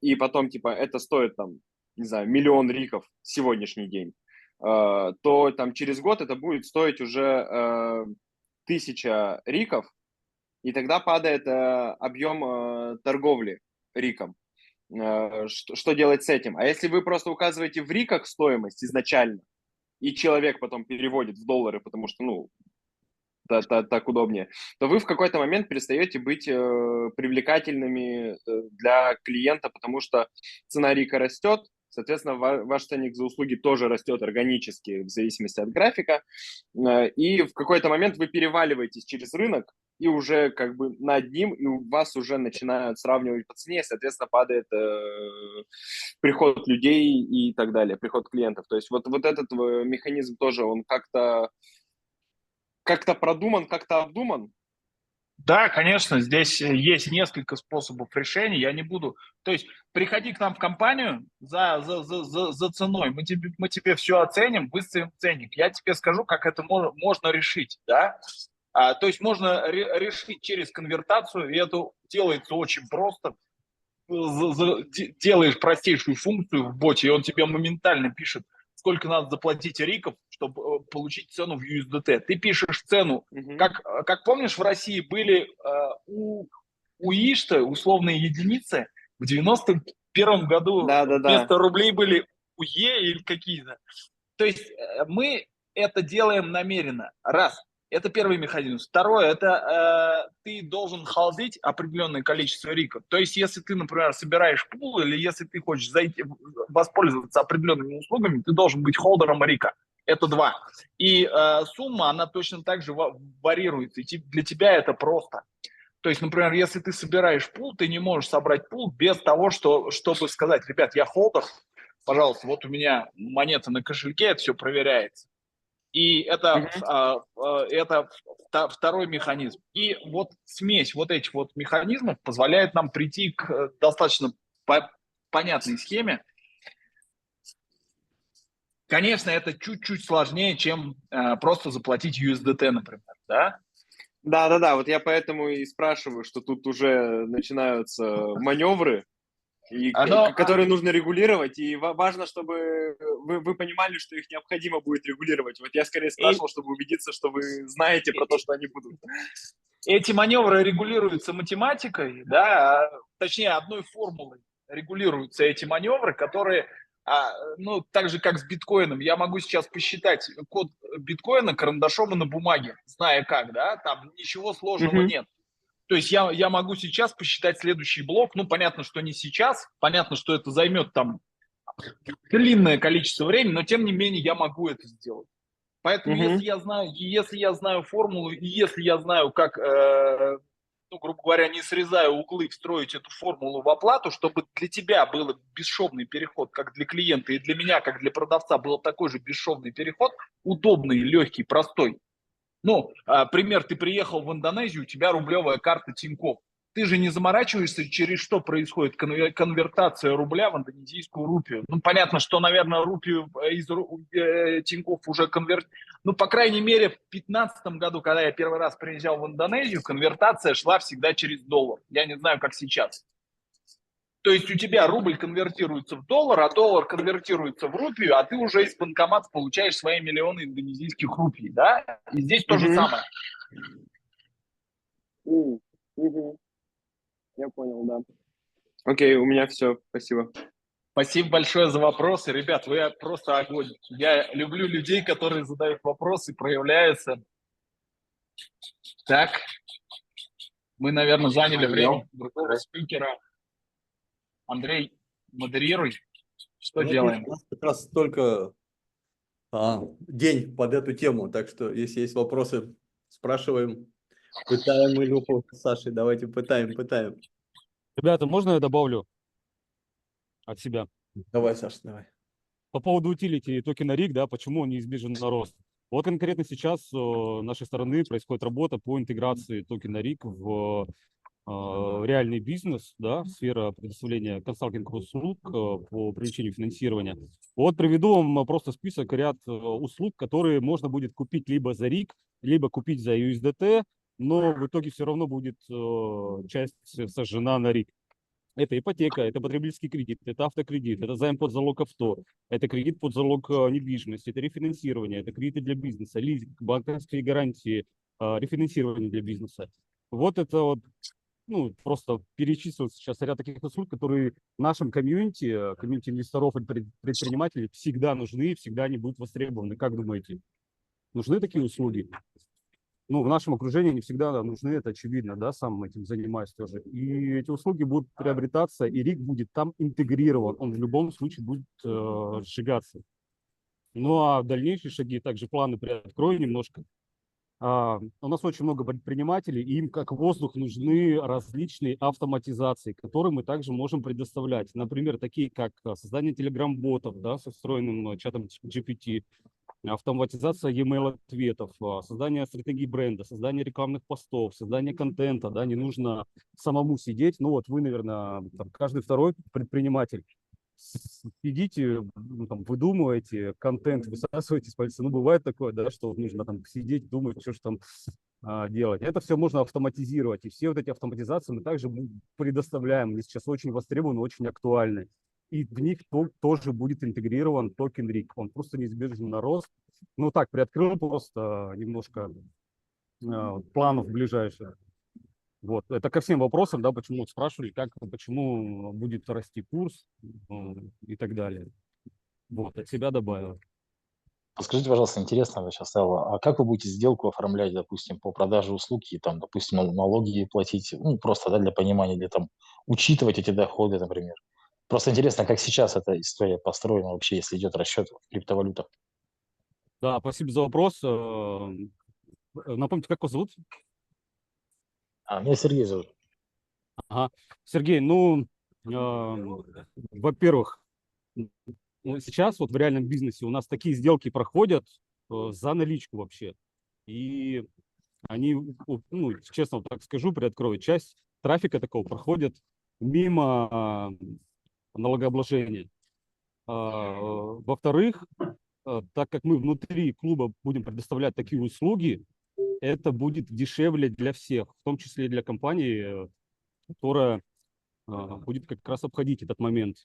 и потом типа это стоит там, не знаю, 1 000 000 риков сегодняшний день, то там через год это будет стоить уже 1000 риков, и тогда падает объем торговли риком. Что делать с этим? А если вы просто указываете в риках стоимость изначально, и человек потом переводит в доллары, потому что, ну, так удобнее, то вы в какой-то момент перестаете быть привлекательными для клиента, потому что цена рика растет, соответственно, ваш ценник за услуги тоже растет органически в зависимости от графика, и в какой-то момент вы переваливаетесь через рынок, и уже как бы над ним, и у вас уже начинают сравнивать по цене, и, соответственно, падает приход людей и так далее, приход клиентов. То есть вот этот механизм тоже, он как-то продуман, как-то обдуман. Да, конечно, здесь есть несколько способов решения. Я не буду. То есть приходи к нам в компанию за ценой, мы тебе все оценим, выставим ценник. Я тебе скажу, как это можно решить. Да? То есть можно решить через конвертацию, и это делается очень просто. Делаешь простейшую функцию в боте, и он тебе моментально пишет, сколько надо заплатить риков, чтобы получить цену в USDT. Ты пишешь цену, как помнишь, в России были у ИШТа условные единицы, в 91 году вместо рублей были УЕ или какие-то. То есть мы это делаем намеренно. Раз. Это первый механизм. Второе, это ты должен холдить определенное количество риков. То есть, если ты, например, собираешь пул, или если ты хочешь воспользоваться определенными услугами, ты должен быть холдером рика. Это 2. И сумма, она точно так же варьируется. И для тебя это просто. То есть, например, если ты собираешь пул, ты не можешь собрать пул без того, чтобы сказать, ребят, я холдер, пожалуйста, вот у меня монета на кошельке, это все проверяется. И это второй механизм. И вот смесь вот этих вот механизмов позволяет нам прийти к достаточно понятной схеме. Конечно, это чуть-чуть сложнее, чем просто заплатить USDT, например, да? Да, вот я поэтому и спрашиваю, что тут уже начинаются маневры, которые нужно регулировать, и важно, чтобы вы понимали, что их необходимо будет регулировать. Вот я скорее спрашивал, чтобы убедиться, что вы знаете про то, что они будут. Эти маневры регулируются математикой, да, точнее, одной формулой регулируются эти маневры, которые, ну, так же, как с биткоином, я могу сейчас посчитать код биткоина карандашом и на бумаге, зная как, да, там ничего сложного нет. То есть я могу сейчас посчитать следующий блок. Ну, понятно, что не сейчас. Понятно, что это займет там длинное количество времени, но тем не менее я могу это сделать. Поэтому если я знаю формулу, и если я знаю, как, ну, грубо говоря, не срезая углы, встроить эту формулу в оплату, чтобы для тебя был бесшовный переход, как для клиента, и для меня, как для продавца, был такой же бесшовный переход, удобный, легкий, простой. Ну, пример, ты приехал в Индонезию, у тебя рублевая карта Тинькофф. Ты же не заморачиваешься, через что происходит конвертация рубля в индонезийскую рупию. Ну, понятно, что, наверное, рупию из Тинькофф уже Ну, по крайней мере, в 2015 году, когда я первый раз приезжал в Индонезию, конвертация шла всегда через доллар. Я не знаю, как сейчас. То есть у тебя рубль конвертируется в доллар, а доллар конвертируется в рупию, а ты уже из банкомата получаешь свои миллионы индонезийских рупий, да? И здесь то же самое. Я понял, да. Окей, у меня все, спасибо. Спасибо большое за вопросы. Ребят, вы просто огонь. Я люблю людей, которые задают вопросы, проявляются. Так, мы, наверное, заняли время другого спикера. Андрей, модерируй. Что делаем? У нас как раз только день под эту тему, так что если есть вопросы, спрашиваем. Пытаем Илюху с Сашей, давайте пытаем. Ребята, можно я добавлю от себя? Давай, Саша, давай. По поводу утилити токена RIG, да, почему он неизбежен на рост? Вот конкретно сейчас с нашей стороны происходит работа по интеграции токена RIG в реальный бизнес, да, сфера предоставления консалтинговых услуг по привлечению финансирования. Вот приведу вам просто список, ряд услуг, которые можно будет купить либо за RIG, либо купить за USDT, но в итоге все равно будет часть сожжена на RIC. Это ипотека, это потребительский кредит, это автокредит, это займ под залог авто, это кредит под залог недвижимости, это рефинансирование, это кредиты для бизнеса, лизинг, банковские гарантии, рефинансирование для бизнеса. Вот это вот, ну, просто перечислил сейчас ряд таких услуг, которые нашим комьюнити, комьюнити инвесторов и предпринимателей всегда нужны, всегда они будут востребованы. Как думаете, нужны такие услуги? Ну, в нашем окружении не всегда нужны, это очевидно, да, сам этим занимаюсь тоже. И эти услуги будут приобретаться, и RIC будет там интегрирован, он в любом случае будет сжигаться. Ну, а дальнейшие шаги, также планы приоткрою немножко. У нас очень много предпринимателей, и им как воздух нужны различные автоматизации, которые мы также можем предоставлять. Например, такие как создание телеграм-ботов, да, со встроенным чатом GPT, автоматизация e-mail ответов, создание стратегии бренда, создание рекламных постов, создание контента, да, не нужно самому сидеть. Ну вот вы, наверное, там, каждый второй предприниматель сидите, ну, там, выдумываете контент, высасываете с пальца. Ну, бывает такое, да, что нужно там сидеть, думать, что же там делать. Это все можно автоматизировать. И все вот эти автоматизации мы также предоставляем. Они сейчас очень востребованы, очень актуальны. И в них тоже будет интегрирован токен RIC. Он просто неизбежен на рост. Ну так, приоткрыл просто немножко планов ближайших. Вот, это ко всем вопросам, да, почему вот спрашивали, почему будет расти курс и так далее. Вот, от себя добавил. Скажите, пожалуйста, интересно вот сейчас стало, а как вы будете сделку оформлять, допустим, по продаже услуг и там, допустим, налоги платить, ну, просто, да, для понимания, или там учитывать эти доходы, например? Просто интересно, как сейчас эта история построена вообще, если идет расчет в криптовалютах. Да, спасибо за вопрос. Напомните, как вас зовут? Меня Сергей зовут. Ага. Сергей, ну, во-первых, сейчас вот в реальном бизнесе у нас такие сделки проходят за наличку вообще. И они, ну, честно вот так скажу, приоткрою, часть трафика такого проходит мимо налогообложения. Во-вторых, так как мы внутри клуба будем предоставлять такие услуги, это будет дешевле для всех, в том числе и для компании, которая будет как раз обходить этот момент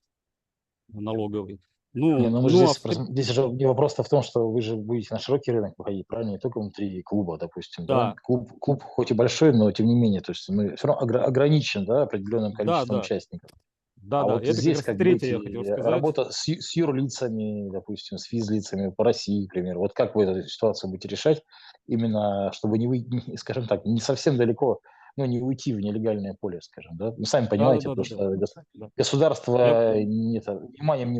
налоговый. Не, Ну, ну мы же ну а здесь, здесь же не вопрос-то в том, что вы же будете на широкий рынок выходить, правильно? Не только внутри клуба, допустим, да? да, Клуб хоть и большой, но тем не менее, то есть мы все равно ограничен, да, определенным да, количеством да, участников. да, А да, вот это как здесь раз как третье я хотел будете сказать. работа с юрлицами, допустим, с физлицами по России, к примеру. Вот как вы эту ситуацию будете решать, именно чтобы не выйти, скажем так, не совсем далеко, ну, не уйти в нелегальное поле, скажем, да? Ну, сами Да, да, понимаете, да, потому да, да. что Да. Я, государство вниманием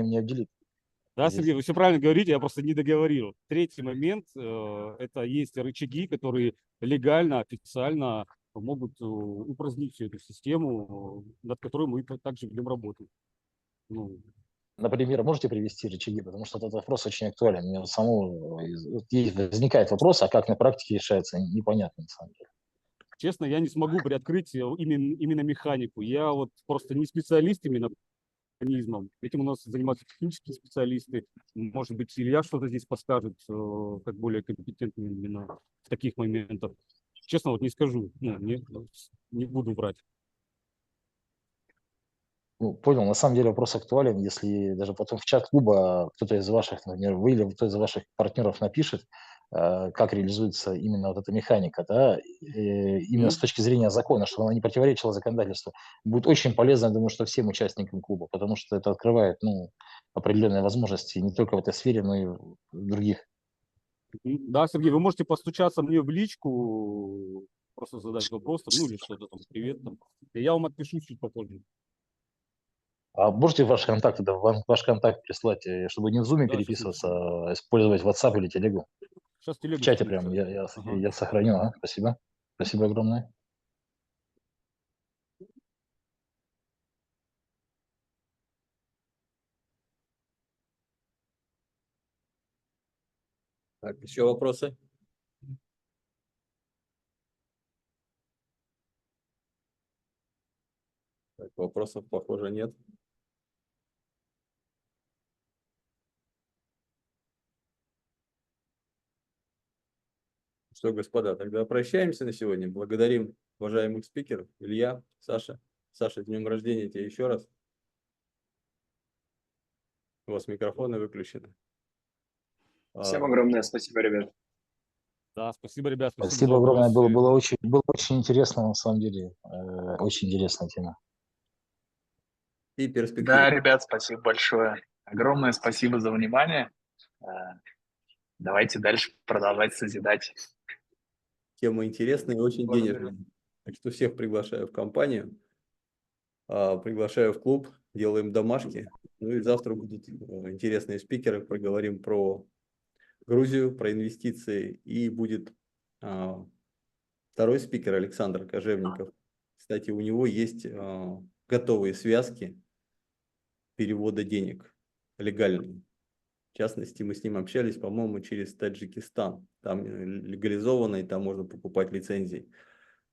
не уделит да, здесь. Сергей, вы все правильно говорите, я просто не договорил. Третий момент, это есть рычаги, которые легально, официально могут упразднить всю эту систему, над которой мы также будем работать. Ну, Например, можете привести рычаги, потому что этот вопрос очень актуален. Мне вот самому возникает вопрос, а как на практике решается, непонятно на самом деле. честно, я не смогу приоткрыть именно механику. Я вот просто не специалист именно механизмом. Этим у нас занимаются технические специалисты. Может быть, Илья что-то здесь подскажет, как более компетентный именно в таких моментах. Честно, вот не скажу, ну, не буду врать. Ну, понял, на самом деле вопрос актуален, если даже потом в чат клуба кто-то из ваших, например, вы или кто-то из ваших партнеров напишет, как реализуется именно вот эта механика, да, именно с точки зрения закона, чтобы она не противоречила законодательству, будет очень полезно, я думаю, что всем участникам клуба, потому что это открывает, ну, определенные возможности не только в этой сфере, но и в других. Да, Сергей, вы можете постучаться мне в личку, просто задать вопрос, там, ну или что-то там, привет, там, и я вам отпишу чуть попозже. А можете ваши контакты, да, ваш контакт прислать, чтобы не в Zoom Да, сейчас переписываться, напишу. а использовать WhatsApp или Telegram? Сейчас В телегу чате скину, прям кстати. Ага. я сохраню, спасибо. Спасибо огромное. Так, еще вопросы? Так, вопросов, похоже, нет. Все, господа, тогда прощаемся на сегодня. Благодарим уважаемых спикеров. Илья, Саша. Саша, с днем рождения тебя еще раз. У вас микрофоны выключены. Всем огромное спасибо, ребят. Да, спасибо, ребят. Спасибо за огромное, вопросы. было очень интересно, на самом деле. Очень интересная тема. И перспективы. Да, ребят, спасибо большое. Огромное спасибо за внимание. Давайте дальше продолжать созидать. Тема интересная и очень Благодарю. денежная. Так что всех приглашаю в компанию, приглашаю в клуб, делаем домашки. Ну и завтра будут интересные спикеры, поговорим про Грузию, про инвестиции. И будет второй спикер Александр Кожевников. Кстати, у него есть готовые связки перевода денег легальные. В частности, мы с ним общались, по-моему, через Таджикистан. Там легализованно, и там можно покупать лицензии.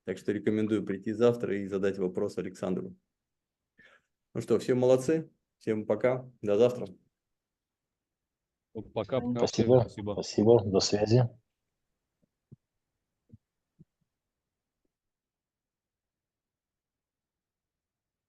Так что рекомендую прийти завтра и задать вопрос Александру. Ну что, всем молодцы, всем пока, до завтра. Пока. Спасибо, Спасибо. спасибо, до связи.